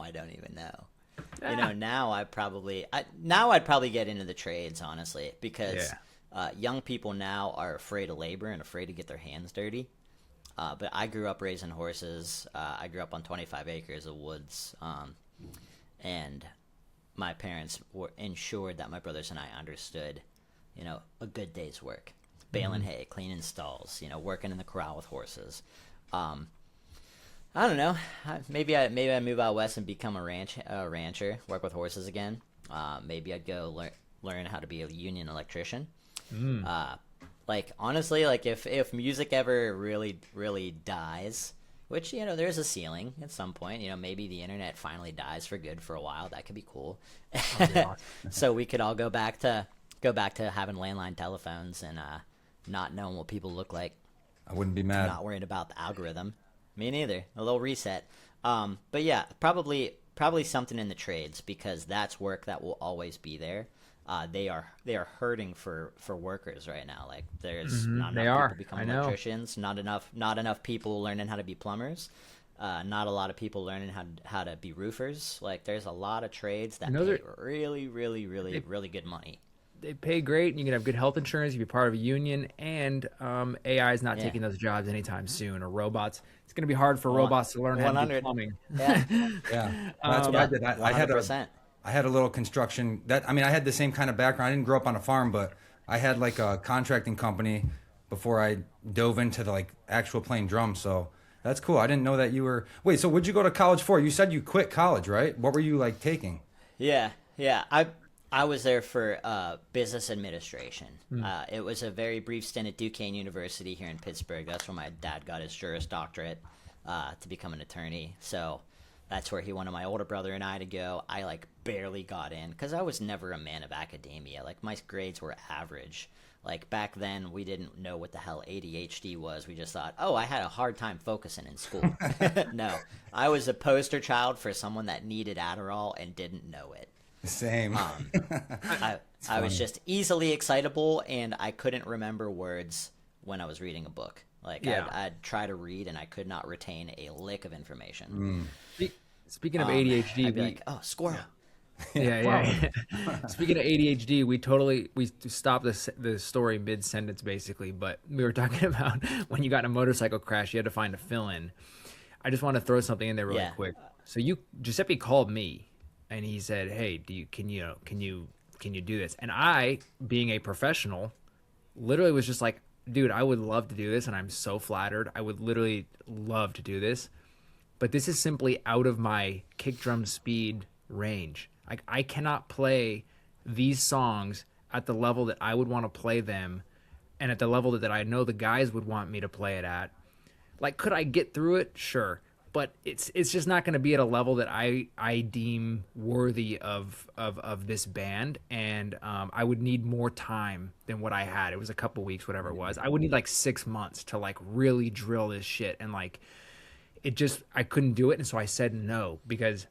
Speaker 3: I don't even know. Now I'd probably get into the trades, honestly, because young people now are afraid of labor and afraid to get their hands dirty. But I grew up raising horses. I grew up on 25 acres of woods, and my parents were ensured that my brothers and I understood, a good day's work, baling hay, cleaning stalls, working in the corral with horses. I don't know. Maybe I move out west and become a rancher, work with horses again. Maybe I'd go learn how to be a union electrician. Like honestly, like if music ever really, really dies, which there's a ceiling at some point. Maybe the internet finally dies for good for a while. That could be cool. So we could all go back to having landline telephones and not knowing what people look like.
Speaker 2: I wouldn't be mad.
Speaker 3: Not worried about the algorithm. Me neither. A little reset. But yeah, probably something in the trades, because that's work that will always be there. They are hurting for workers right now. Like there's not enough people becoming electricians, not enough people learning how to be plumbers, not a lot of people learning how to be roofers. Like there's a lot of trades that pay really, really, really, really good money.
Speaker 1: They pay great, and you can have good health insurance. You can be part of a union, and AI is not taking those jobs anytime soon, or robots. It's going to be hard for robots to learn how to do plumbing.
Speaker 3: Yeah,
Speaker 2: That's what I did. I had a little construction. I had the same kind of background. I didn't grow up on a farm, but I had like a contracting company before I dove into the like actual playing drums. So that's cool. I didn't know that you were. Wait, so what'd you go to college for? You said you quit college, right? What were you like taking?
Speaker 3: Yeah. I was there for business administration. It was a very brief stint at Duquesne University here in Pittsburgh. That's where my dad got his Juris Doctorate to become an attorney. So that's where he wanted my older brother and I to go. I like barely got in because I was never a man of academia. Like my grades were average. Like back then we didn't know what the hell ADHD was. We just thought, I had a hard time focusing in school. No, I was a poster child for someone that needed Adderall and didn't know it.
Speaker 2: Same.
Speaker 3: I was just easily excitable, and I couldn't remember words when I was reading a book. Like I'd try to read, and I could not retain a lick of information.
Speaker 1: Speaking of ADHD,
Speaker 3: I'd be like, squirrel.
Speaker 1: Yeah. Speaking of ADHD, we stopped the story mid sentence basically, but we were talking about when you got in a motorcycle crash, you had to find a fill-in. I just want to throw something in there really quick. So Giuseppe called me. And he said, "Hey, can you do this?" And I, being a professional, literally was just like, "Dude, I would love to do this, and I'm so flattered. I would literally love to do this." but this is simply out of my kick drum speed range. Like I cannot play these songs at the level that I would want to play them and at the level that I know the guys would want me to play it at. Like, could I get through it? Sure. But it's just not going to be at a level that I deem worthy of this band, and I would need more time than what I had. It was a couple weeks, whatever it was. I would need like 6 months to like really drill this shit, and like I couldn't do it, and so I said no, because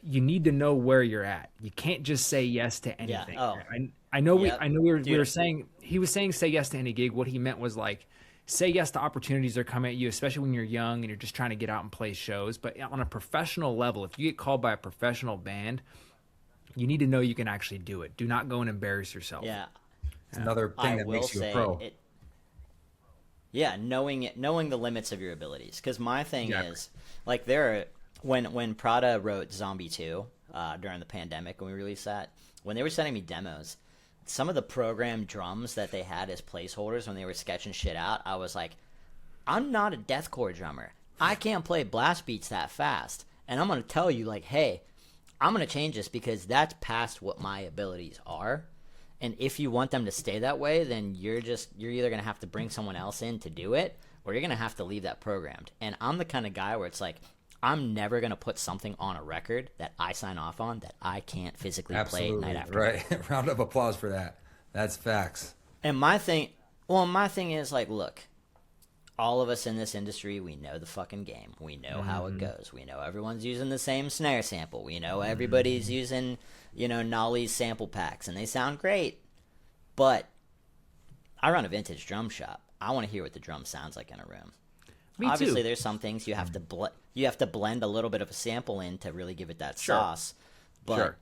Speaker 1: you need to know where you're at. You can't just say yes to anything.
Speaker 3: Yeah. Oh.
Speaker 1: I know
Speaker 3: Yep.
Speaker 1: we were saying, he was saying say yes to any gig. What he meant was like, say yes to opportunities that are coming at you, especially when you're young and you're just trying to get out and play shows. But on a professional level, if you get called by a professional band, you need to know you can actually do it. Do not go and embarrass yourself.
Speaker 3: Yeah.
Speaker 2: It's another thing that makes you a pro.
Speaker 3: Knowing the limits of your abilities. Because my thing
Speaker 1: Exactly.
Speaker 3: is, like, when Prada wrote Zombie 2 during the pandemic, when we released that, when they were sending me demos, some of the programmed drums that they had as placeholders when they were sketching shit out, I was like, I'm not a deathcore drummer. I can't play blast beats that fast. And I'm going to tell you, like, hey, I'm going to change this because that's past what my abilities are. And if you want them to stay that way, then you're either going to have to bring someone else in to do it, or you're going to have to leave that programmed. And I'm the kind of guy where it's like, I'm never going to put something on a record that I sign off on that I can't physically play night after night.
Speaker 2: Right. Round of applause for that. That's facts.
Speaker 3: And my thing is, like, look, all of us in this industry, we know the fucking game. We know how it goes. We know everyone's using the same snare sample. We know everybody's using, Nolly's sample packs, and they sound great. But I run a vintage drum shop. I want to hear what the drum sounds like in a room.
Speaker 1: Me
Speaker 3: Obviously,
Speaker 1: too.
Speaker 3: there's some things you have to blend a little bit of a sample in to really give it that sauce. But
Speaker 1: Sure.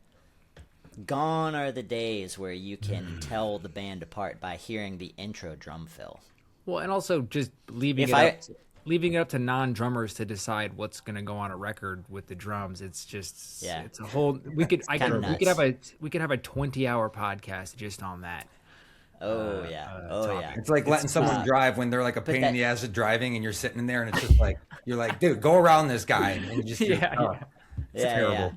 Speaker 3: gone are the days where you can tell the band apart by hearing the intro drum fill.
Speaker 1: Well, and also just leaving it up to non-drummers to decide what's going to go on a record with the drums. It's just it's a whole. We could have a 20-hour podcast just on that.
Speaker 3: Oh yeah.
Speaker 2: It's like letting someone drive when they're like a pain in the ass of driving, and you're sitting in there, and it's just like you're like, dude, go around this guy, and you just it's terrible.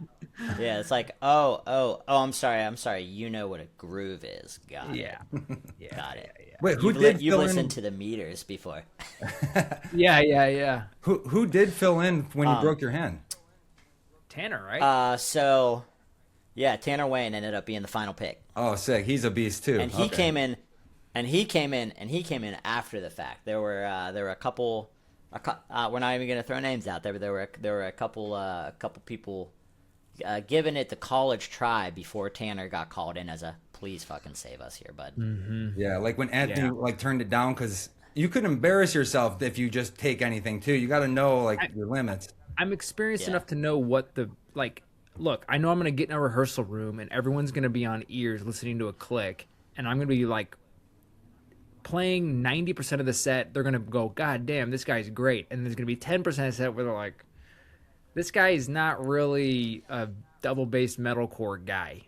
Speaker 3: Yeah, it's like, I'm sorry. You know what a groove is. Got it. Got it.
Speaker 1: Yeah.
Speaker 2: Wait,
Speaker 3: You've listened to the meters before.
Speaker 1: Yeah.
Speaker 2: Who did fill in when you broke your hand?
Speaker 1: Tanner, right?
Speaker 3: Tanner Wayne ended up being the final pick.
Speaker 2: Oh, sick. He's a beast too.
Speaker 3: And he came in after the fact. There were a couple. We're not even gonna throw names out there, but there were a couple people giving it the college try before Tanner got called in as a please fucking save us here, bud.
Speaker 2: Yeah, like when Anthony turned it down because you could embarrass yourself if you just take anything too. You got to know your limits.
Speaker 1: I'm experienced enough to know what the Look, I know I'm going to get in a rehearsal room and everyone's going to be on ears listening to a click, and I'm going to be like playing 90% of the set. They're going to go, God damn, this guy's great. And there's going to be 10% of the set where they're like, this guy is not really a double bass metalcore guy.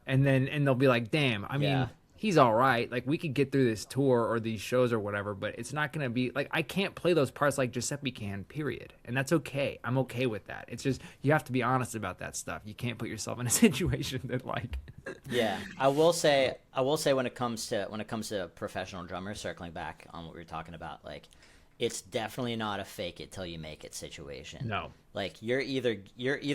Speaker 1: And they'll be like, damn, I mean, he's all right. Like, we could get through this tour or these shows or whatever, but it's not going to be like, I can't play those parts like Giuseppe can, period. And that's okay. I'm okay with that. It's just, you have to be honest about that stuff. You can't put yourself in a situation that
Speaker 3: Yeah, I will say when it comes to professional drummers, circling back on what we were talking about, like, it's definitely not a fake it till you make it situation.
Speaker 1: No.
Speaker 3: Like, you're either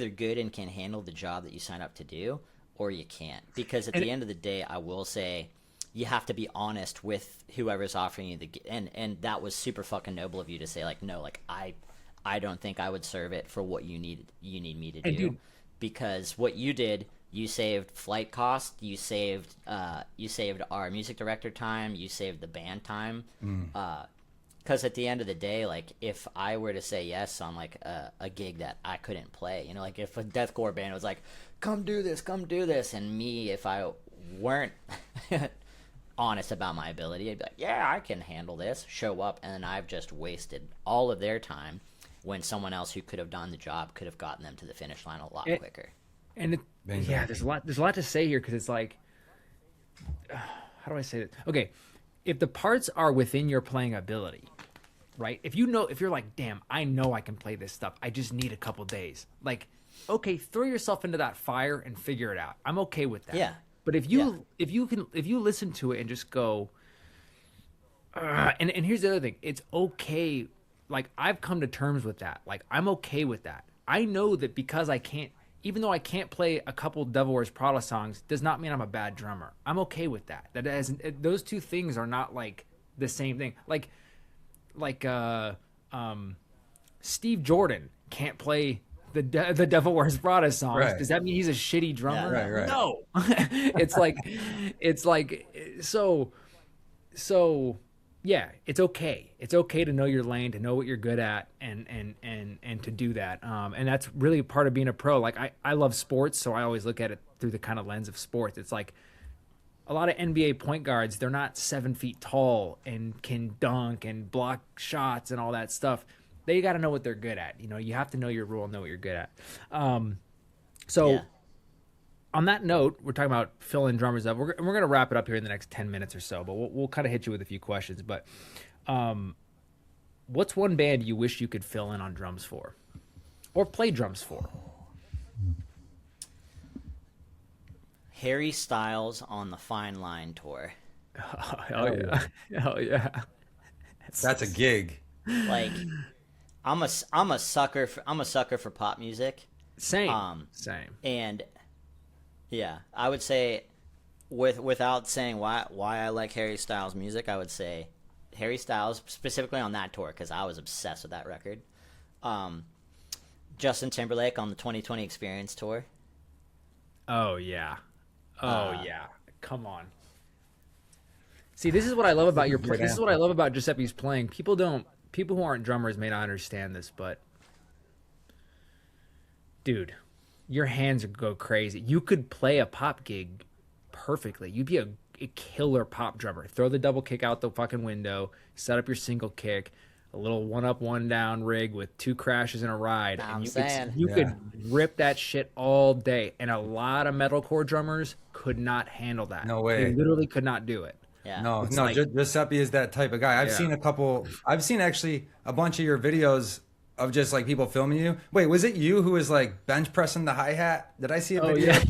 Speaker 3: good and can handle the job that you sign up to do, or you can't. Because at the end of the day, I will say you have to be honest with whoever's offering you and that was super fucking noble of you to say, like, no, like, I don't think I would serve it for what you need me to do.
Speaker 1: Dude,
Speaker 3: because what you did, you saved flight cost, you saved our music director time, you saved the band time. Because at the end of the day, like, if I were to say yes on like a gig that I couldn't play, like if a deathcore band was like, come do this, and me, if I weren't honest about my ability, I'd be like, yeah, I can handle this, show up, and then I've just wasted all of their time when someone else who could have done the job could have gotten them to the finish line a lot quicker.
Speaker 1: And there's a lot to say here, because it's like, how do I say this? Okay, if the parts are within your playing ability, right? If you're like, damn, I know I can play this stuff. I just need a couple days. Like, okay, throw yourself into that fire and figure it out. I'm okay with that.
Speaker 3: Yeah.
Speaker 1: But if you listen to it and just go, and here's the other thing, it's okay. Like I've come to terms with that. Like I'm okay with that. I know that because I can't, even though I can't play a couple Devil Wears Prada songs, does not mean I'm a bad drummer. I'm okay with that. Those two things are not like the same thing. Like Steve Jordan can't play the Devil Wears Prada songs.
Speaker 2: Right.
Speaker 1: Does that mean he's a shitty drummer?
Speaker 2: Yeah, right.
Speaker 1: No. it's like so yeah, it's okay. It's okay to know your lane, to know what you're good at, and to do that. And that's really part of being a pro. Like I love sports, so I always look at it through the kind of lens of sports. It's like a lot of NBA point guards, they're not 7 feet tall and can dunk and block shots and all that stuff. They got to know what they're good at. You know, you have to know your role and know what you're good at. So on that note, we're talking about filling drummers up. We're going to wrap it up here in the next 10 minutes or so, but we'll kind of hit you with a few questions. But what's one band you wish you could fill in on drums for or play drums for?
Speaker 3: Harry Styles on the Fine Line tour.
Speaker 1: Oh, hell yeah. Hell yeah.
Speaker 2: That's a gig.
Speaker 3: Like, I'm a sucker for pop music.
Speaker 1: Same.
Speaker 3: And yeah, I would say, without saying why I like Harry Styles music, I would say Harry Styles specifically on that tour because I was obsessed with that record. Justin Timberlake on the 2020 Experience tour.
Speaker 1: Oh yeah. Oh yeah. Come on. See, this is what I love about your play. This is what I love about Giuseppe's playing. People who aren't drummers may not understand this, but dude, your hands would go crazy. You could play a pop gig perfectly. You'd be a killer pop drummer. Throw the double kick out the fucking window, set up your single kick, a little one up, one down rig with 2 crashes and a ride. And you could rip that shit all day. And a lot of metalcore drummers could not handle that.
Speaker 2: No way.
Speaker 1: They literally could not do it.
Speaker 3: Yeah.
Speaker 2: No, Giuseppe is that type of guy. I've seen actually a bunch of your videos of just like people filming you. Wait, was it you who was like bench pressing the hi-hat? Did I see a video?
Speaker 1: Yeah.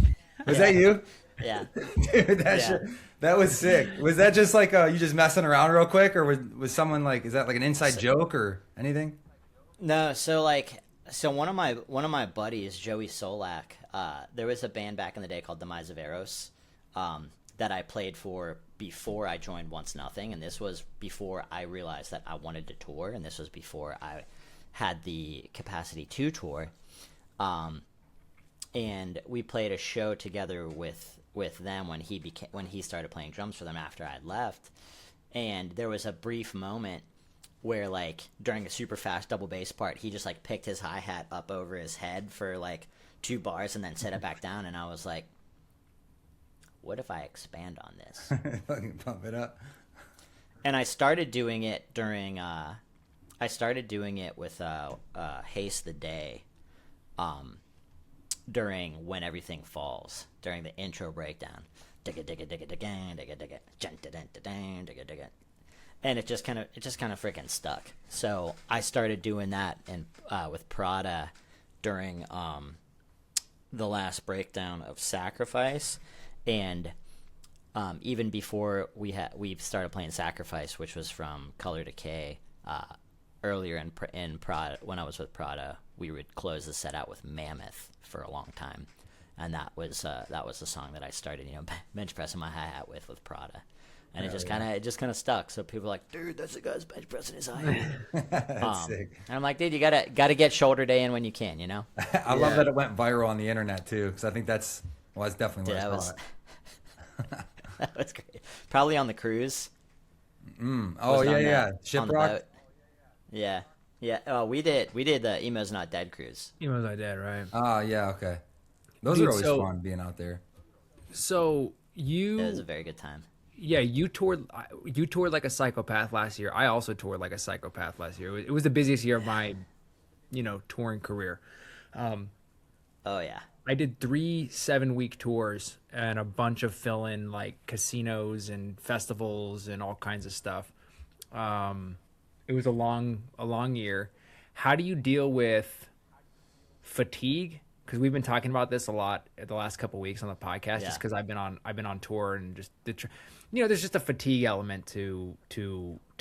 Speaker 2: Was that you?
Speaker 3: Yeah.
Speaker 2: Dude, that was sick. Was that just like you just messing around real quick, or was someone like, is that like an inside joke or anything?
Speaker 3: No, so one of my buddies, Joey Solak, there was a band back in the day called Demise of Eros, that I played for before I joined Once Nothing, and this was before I realized that I wanted to tour, and this was before I had the capacity to tour. And we played a show together with them when he started playing drums for them after I had left. And there was a brief moment where, like, during a super fast double bass part, he just like picked his hi-hat up over his head for like 2 bars and then set it back down, and I was like, what if I expand on this?
Speaker 2: Fucking pump it up.
Speaker 3: And I started doing it during with Haste the Day, during When Everything Falls, during the intro breakdown. And it just kind of freaking stuck. So I started doing that with Prada during the last breakdown of Sacrifice, and even before we started playing Sacrifice, which was from Color Decay. Earlier in Prada, when I was with Prada, we would close the set out with Mammoth for a long time, and that was the song that I started, bench pressing my hi-hat with Prada, and it just kind of stuck. So people are like, dude, that's the guy's bench pressing his hi-hat.
Speaker 2: That's sick.
Speaker 3: And I'm like, dude, you gotta get shoulder day in when you can,
Speaker 2: I love that it went viral on the internet too, because I think that's definitely what it's
Speaker 3: that was great. Probably on the cruise.
Speaker 2: Oh yeah, Shiprock.
Speaker 3: Yeah. Oh, we did the Emo's Not Dead cruise.
Speaker 1: Emo's Not Dead, right?
Speaker 2: Oh yeah, okay. Those are always fun being out there.
Speaker 1: So
Speaker 3: it was a very good time.
Speaker 1: Yeah, you toured like a psychopath last year. I also toured like a psychopath last year. It was the busiest year of my, touring career.
Speaker 3: Oh yeah.
Speaker 1: I did 3 7-week tours and a bunch of fill-in like casinos and festivals and all kinds of stuff. It was a long year. How do you deal with fatigue? Because we've been talking about this a lot at the last couple of weeks on the podcast, just
Speaker 3: Yeah.
Speaker 1: because I've been on tour and just there's just a fatigue element to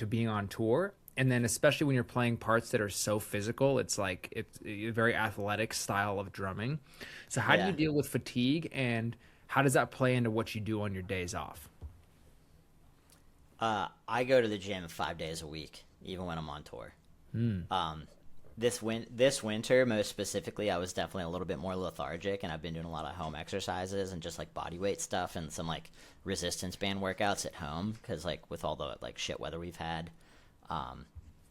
Speaker 1: being on tour, and then especially when you're playing parts that are so physical, it's like it's a very athletic style of drumming. So how do you
Speaker 3: Yeah.
Speaker 1: deal with fatigue, and how does that play into what you do on your days off?
Speaker 3: I go to the gym 5 days a week, even when I'm on tour.
Speaker 1: Mm.
Speaker 3: Um, this winter, most specifically, I was definitely a little bit more lethargic, and I've been doing a lot of home exercises and just like body weight stuff and some like resistance band workouts at home because like with all the like shit weather we've had, um,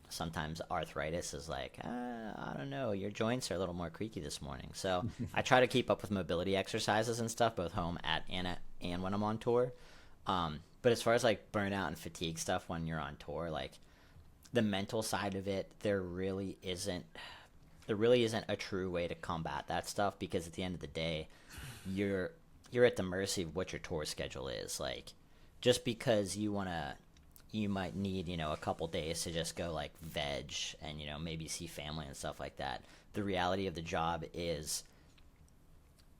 Speaker 3: sometimes arthritis is like I don't know, your joints are a little more creaky this morning. So I try to keep up with mobility exercises and stuff, both home and when I'm on tour. But as far as like burnout and fatigue stuff when you're on tour, like the mental side of it, there really isn't a true way to combat that stuff because at the end of the day, you're you're at the mercy of what your tour schedule is. Like just because you might need, a couple days to just go like veg and, maybe see family and stuff like that. The reality of the job is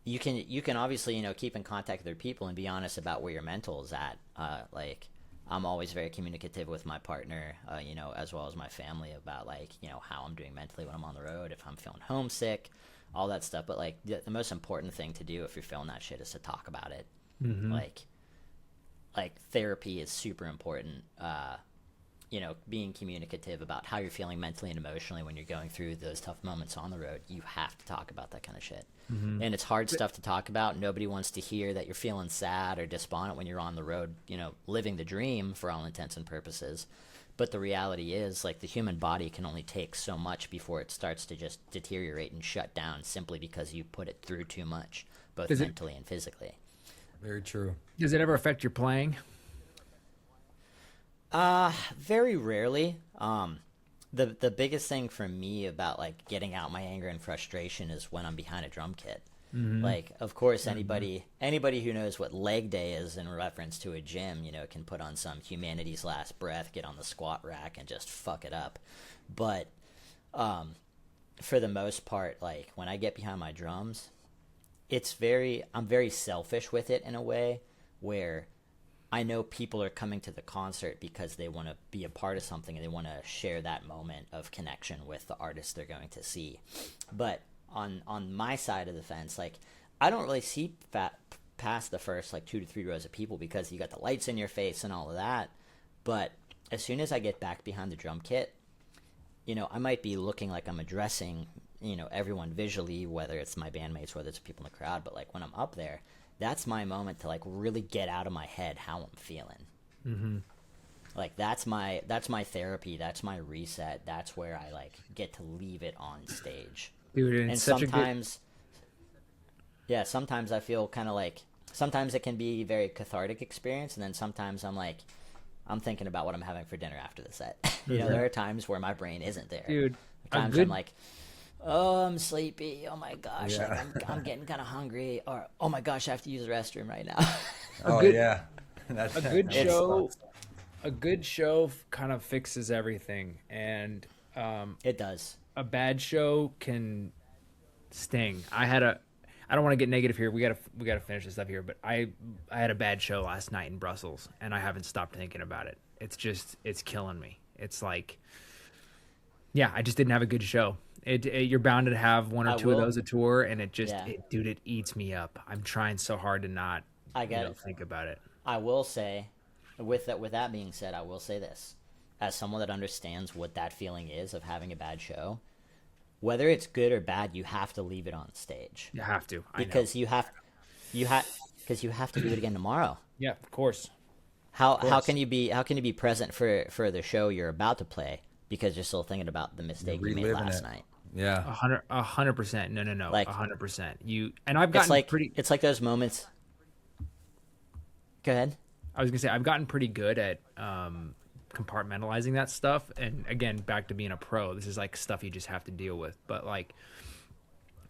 Speaker 3: you can obviously, keep in contact with other people and be honest about where your mental is at. Like I'm always very communicative with my partner, as well as my family about like, how I'm doing mentally when I'm on the road, if I'm feeling homesick, all that stuff. But like the most important thing to do if you're feeling that shit is to talk about it.
Speaker 1: Hmm.
Speaker 3: Like therapy is super important. Being communicative about how you're feeling mentally and emotionally when you're going through those tough moments on the road, you have to talk about that kind of shit.
Speaker 1: Hmm.
Speaker 3: And it's hard stuff to talk about. Nobody wants to hear that you're feeling sad or despondent when you're on the road, living the dream for all intents and purposes. But the reality is, like, the human body can only take so much before it starts to just deteriorate and shut down simply because you put it through too much, both
Speaker 1: Does it
Speaker 3: mentally and physically.
Speaker 2: Very true.
Speaker 1: does it ever affect your playing?
Speaker 3: Very rarely. The biggest thing for me about like getting out my anger and frustration is when I'm behind a drum kit.
Speaker 1: Hmm.
Speaker 3: Like, of course, anybody who knows what leg day is in reference to a gym, can put on some humanity's last breath, get on the squat rack, and just fuck it up. But for the most part, like when I get behind my drums, I'm very selfish with it in a way where I know people are coming to the concert because they want to be a part of something and they want to share that moment of connection with the artist they're going to see. But on my side of the fence, like I don't really see past the first like 2 to 3 rows of people because you got the lights in your face and all of that. But as soon as I get back behind the drum kit, I might be looking like I'm addressing, everyone visually, whether it's my bandmates, whether it's people in the crowd. But like when I'm up there, that's my moment to like really get out of my head how I'm feeling.
Speaker 1: Hmm.
Speaker 3: Like that's my therapy. That's my reset. That's where I like get to leave it on stage.
Speaker 1: Dude, and
Speaker 3: And
Speaker 1: it's such a good.
Speaker 3: sometimes I feel kind of like sometimes it can be a very cathartic experience, and then sometimes I'm thinking about what I'm having for dinner after the set. There are times where my brain isn't there.
Speaker 1: Dude, a
Speaker 3: Times I'm
Speaker 1: good.
Speaker 3: like, oh, I'm sleepy. Oh my gosh, like
Speaker 2: Yeah.
Speaker 3: I'm getting kind of hungry, or oh my gosh, I have to use the restroom right now.
Speaker 1: A
Speaker 2: Oh
Speaker 1: good
Speaker 2: yeah. That,
Speaker 1: a
Speaker 2: that
Speaker 1: good
Speaker 2: really
Speaker 1: show
Speaker 2: sucks.
Speaker 1: a good show kind of fixes everything, and
Speaker 3: It does.
Speaker 1: a bad show can sting. I don't want to get negative here. We gotta finish this stuff here, but I had a bad show last night in Brussels, and I haven't stopped thinking about it. It's killing me. It's like, yeah, I just didn't have a good show. You're bound to have one or
Speaker 3: I
Speaker 1: two of
Speaker 3: will.
Speaker 1: those a tour, and
Speaker 3: Yeah,
Speaker 1: dude, it eats me up. I'm trying so hard to not,
Speaker 3: I get it.
Speaker 1: think about it.
Speaker 3: I will say, with that being said, I will say this, as someone that understands what that feeling is of having a bad show, whether it's good or bad, you have to leave it on stage
Speaker 1: You have to. I know.
Speaker 3: because you have because you have to do it again tomorrow.
Speaker 1: Yeah, of course.
Speaker 3: How
Speaker 1: Course.
Speaker 3: can you be present for the show you're about to play because you're still thinking about the
Speaker 2: You're
Speaker 3: mistake you made
Speaker 2: reliving
Speaker 3: last
Speaker 2: it.
Speaker 3: night?
Speaker 2: Yeah.
Speaker 1: 100%. No.
Speaker 3: Like
Speaker 1: 100%. And I've
Speaker 3: it's
Speaker 1: gotten
Speaker 3: like
Speaker 1: pretty.
Speaker 3: it's like those moments. Go ahead.
Speaker 1: I was gonna say I've gotten pretty good at compartmentalizing that stuff. And again, back to being a pro, this is like stuff you just have to deal with. But like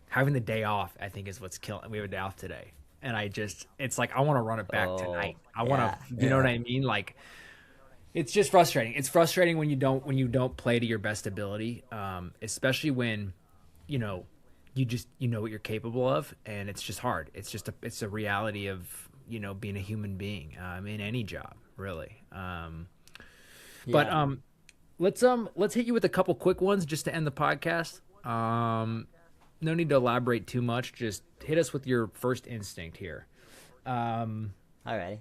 Speaker 1: having the day off, I think is what's killing. We have a day off today, and it's like I want to run it back
Speaker 3: Oh
Speaker 1: tonight. I want
Speaker 3: yeah,
Speaker 1: to, you know what
Speaker 2: Yeah.
Speaker 1: I mean? Like It's just frustrating. It's frustrating when you don't play to your best ability, especially when, you know, you know what you're capable of, and it's just hard. It's a reality of, you know, being a human being in any job, really. But
Speaker 3: Yeah.
Speaker 1: let's hit you with a couple quick ones just to end the podcast. No need to elaborate too much. Just hit us with your first instinct here. Um,
Speaker 3: All right.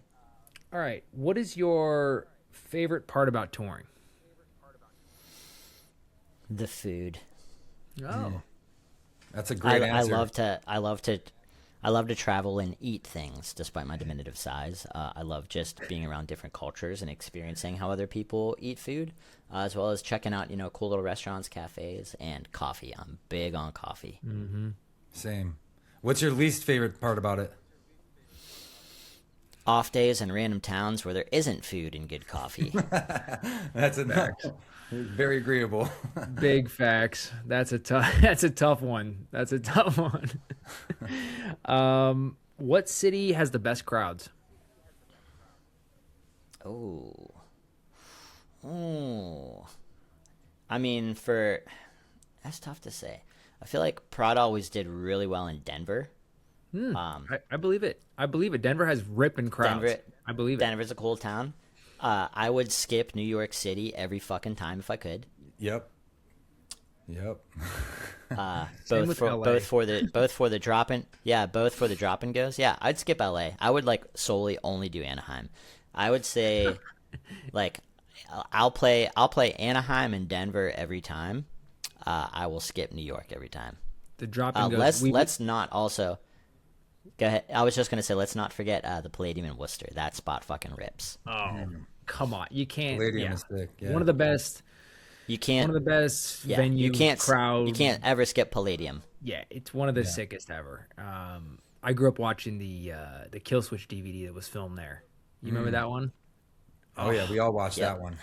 Speaker 1: all right, what is your favorite part about touring?
Speaker 3: The food.
Speaker 1: Oh,
Speaker 2: That's a great answer.
Speaker 3: I love to travel and eat things despite my diminutive size. I love just being around different cultures and experiencing how other people eat food, as well as checking out, you know, cool little restaurants, cafes, and coffee. I'm big on coffee.
Speaker 2: Same. What's your least favorite part about it?
Speaker 3: Off days in random towns where there isn't food and good coffee.
Speaker 2: That's a very agreeable.
Speaker 1: big facts. That's a tough. That's a tough one. That's a tough one. What city has the best crowds?
Speaker 3: Oh. Oh. I mean, that's tough to say. I feel like Prada always did really well in Denver.
Speaker 1: I believe it. I believe it. Denver has ripping crowds. I believe it.
Speaker 3: Denver's a cool town. I would skip New York City every fucking time if I could.
Speaker 2: Yep. Yep.
Speaker 1: Same with LA.
Speaker 3: Both for the drop in goes. Yeah, I'd skip LA. I would like solely only do Anaheim. I would say like I'll play Anaheim and Denver every time. I will skip New York every time.
Speaker 1: The drop and goes.
Speaker 3: Let's not also go ahead. I was just gonna say let's not forget the Palladium in Worcester. That spot fucking rips.
Speaker 1: Oh, come on! You can't.
Speaker 2: Palladium is sick. Yeah.
Speaker 1: One of the best.
Speaker 3: You can't.
Speaker 1: One of the best
Speaker 3: Yeah,
Speaker 1: venue
Speaker 3: you can't
Speaker 1: crowd.
Speaker 3: You can't ever skip Palladium.
Speaker 1: Yeah, it's one of the sickest ever. I grew up watching the Kill Switch DVD that was filmed there. You remember that one?
Speaker 2: Oh yeah, we all watched
Speaker 3: Yep.
Speaker 2: that one.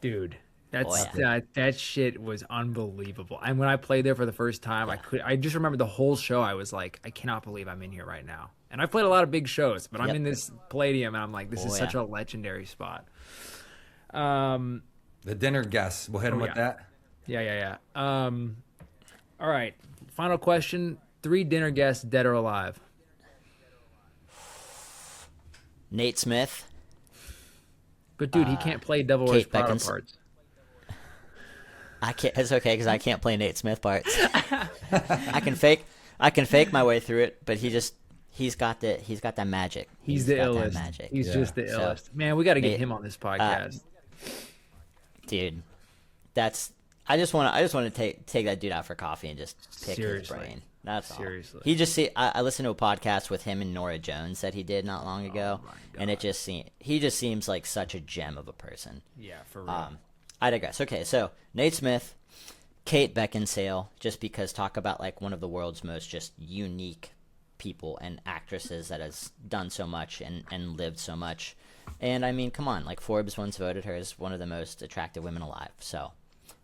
Speaker 1: Dude,
Speaker 3: Oh, yeah.
Speaker 1: that shit was unbelievable. And when I played there for the first time, I just remember the whole show. I was like, I cannot believe I'm in here right now. And I played a lot of big shows, but I'm
Speaker 3: Yep.
Speaker 1: in this Palladium, and I'm like, this is
Speaker 3: Oh,
Speaker 1: such
Speaker 3: yeah.
Speaker 1: a legendary spot.
Speaker 2: The dinner guests. We'll hit them with that.
Speaker 1: Yeah. All right, final question: 3 dinner guests, dead or alive.
Speaker 3: Nate Smith.
Speaker 1: But dude, he can't play Devil Wears
Speaker 3: Kate
Speaker 1: Prada
Speaker 3: Beckinsale.
Speaker 1: parts.
Speaker 3: I can't. It's okay because I can't play Nate Smith parts. I can fake my way through it, but he's got that magic.
Speaker 1: He's the
Speaker 3: got that
Speaker 1: illest.
Speaker 3: magic.
Speaker 1: He's just the
Speaker 3: So,
Speaker 1: illest. Man, we got to get
Speaker 3: Nate-
Speaker 1: him on this podcast.
Speaker 3: dude. I just want to take that dude out for coffee and just pick his
Speaker 1: Seriously.
Speaker 3: brain. That's all.
Speaker 1: Seriously.
Speaker 3: I listened to a podcast with him and Nora Jones that he did not long ago, and he just seems like such a gem of a person.
Speaker 1: Yeah, for real.
Speaker 3: I digress. Okay, so Nate Smith, Kate Beckinsale, just because talk about like one of the world's most just unique people and actresses that has done so much and lived so much. And I mean, come on, like Forbes once voted her as one of the most attractive women alive. So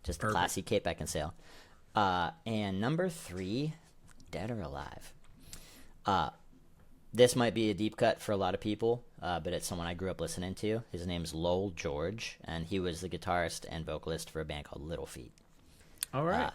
Speaker 3: just
Speaker 1: Perfect.
Speaker 3: classy Kate Beckinsale. And number 3, dead or alive. This might be a deep cut for a lot of people, but it's someone I grew up listening to. His name's Lowell George, and he was the guitarist and vocalist for a band called Little Feat.
Speaker 1: All right.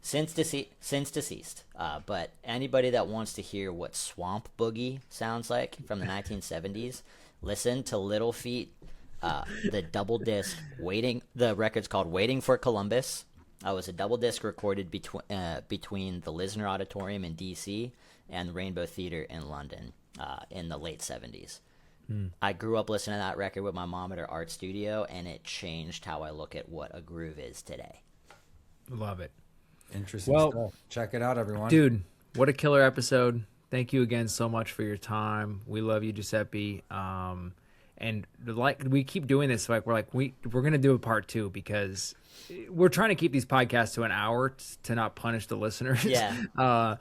Speaker 3: Since deceased. But anybody that wants to hear what Swamp Boogie sounds like from the 1970s, listen to Little Feat, the double disc The record's called "Waiting for Columbus." It was a double disc recorded between the Lisner Auditorium in D.C. and the Rainbow Theatre in London in the late 70s. I grew up listening to that record with my mom at her art studio, and it changed how I look at what a groove is today.
Speaker 1: Love it.
Speaker 2: Interesting
Speaker 1: Well,
Speaker 2: stuff. Check it out, everyone.
Speaker 1: Dude, what a killer episode. Thank you again so much for your time. We love you, Giuseppe. And like we keep doing this, like we're gonna do a part 2 because we're trying to keep these podcasts to an hour to not punish the listeners.
Speaker 3: Yeah.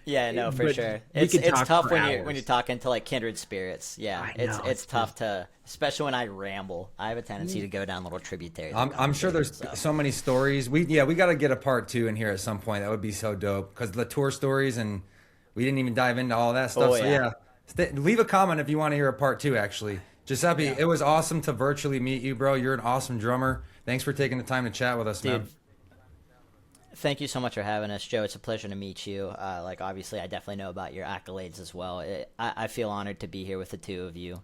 Speaker 3: Yeah, no, for
Speaker 1: But
Speaker 3: sure.
Speaker 1: we
Speaker 3: It's
Speaker 1: could talk
Speaker 3: tough
Speaker 1: for
Speaker 3: when
Speaker 1: hours.
Speaker 3: you're talking to like kindred spirits. Yeah,
Speaker 1: I know,
Speaker 3: it's tough to, especially when I ramble. I have a tendency to go down little tributaries.
Speaker 2: I'm sure there's so many stories. We got to get a part 2 in here at some point. That would be so dope because the tour stories, and we didn't even dive into all that stuff.
Speaker 3: Oh,
Speaker 2: So
Speaker 3: yeah.
Speaker 2: leave a comment if you want to hear a part 2. Actually, Giuseppe,
Speaker 4: Yeah.
Speaker 2: it was awesome to virtually meet you, bro. You're an awesome drummer. Thanks for taking the time to chat with us,
Speaker 3: Dude,
Speaker 2: man.
Speaker 3: thank you so much for having us, Joe. It's a pleasure to meet you. Like, obviously, I definitely know about your accolades as well. I feel honored to be here with the two of you.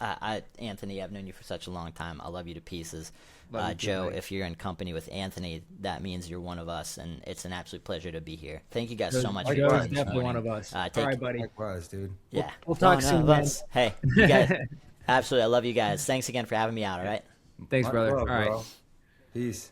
Speaker 3: Anthony, I've known you for such a long time. I love you to pieces.
Speaker 1: Love you too,
Speaker 3: Joe,
Speaker 1: mate.
Speaker 3: if you're in company with Anthony, that means you're one of us, and it's an absolute pleasure to be here. Thank you guys so much for your
Speaker 4: Joe's
Speaker 3: time this
Speaker 4: definitely
Speaker 3: morning.
Speaker 4: one of us. All
Speaker 3: Take,
Speaker 4: right, buddy.
Speaker 2: Likewise, dude.
Speaker 3: yeah,
Speaker 4: We'll talk
Speaker 3: One
Speaker 4: soon,
Speaker 3: of
Speaker 4: man.
Speaker 3: us. Hey, you guys, absolutely, I love you guys. Thanks again for having me out. All right.
Speaker 1: Thanks,
Speaker 2: Much
Speaker 1: brother.
Speaker 2: love,
Speaker 1: All right.
Speaker 2: bro. Peace.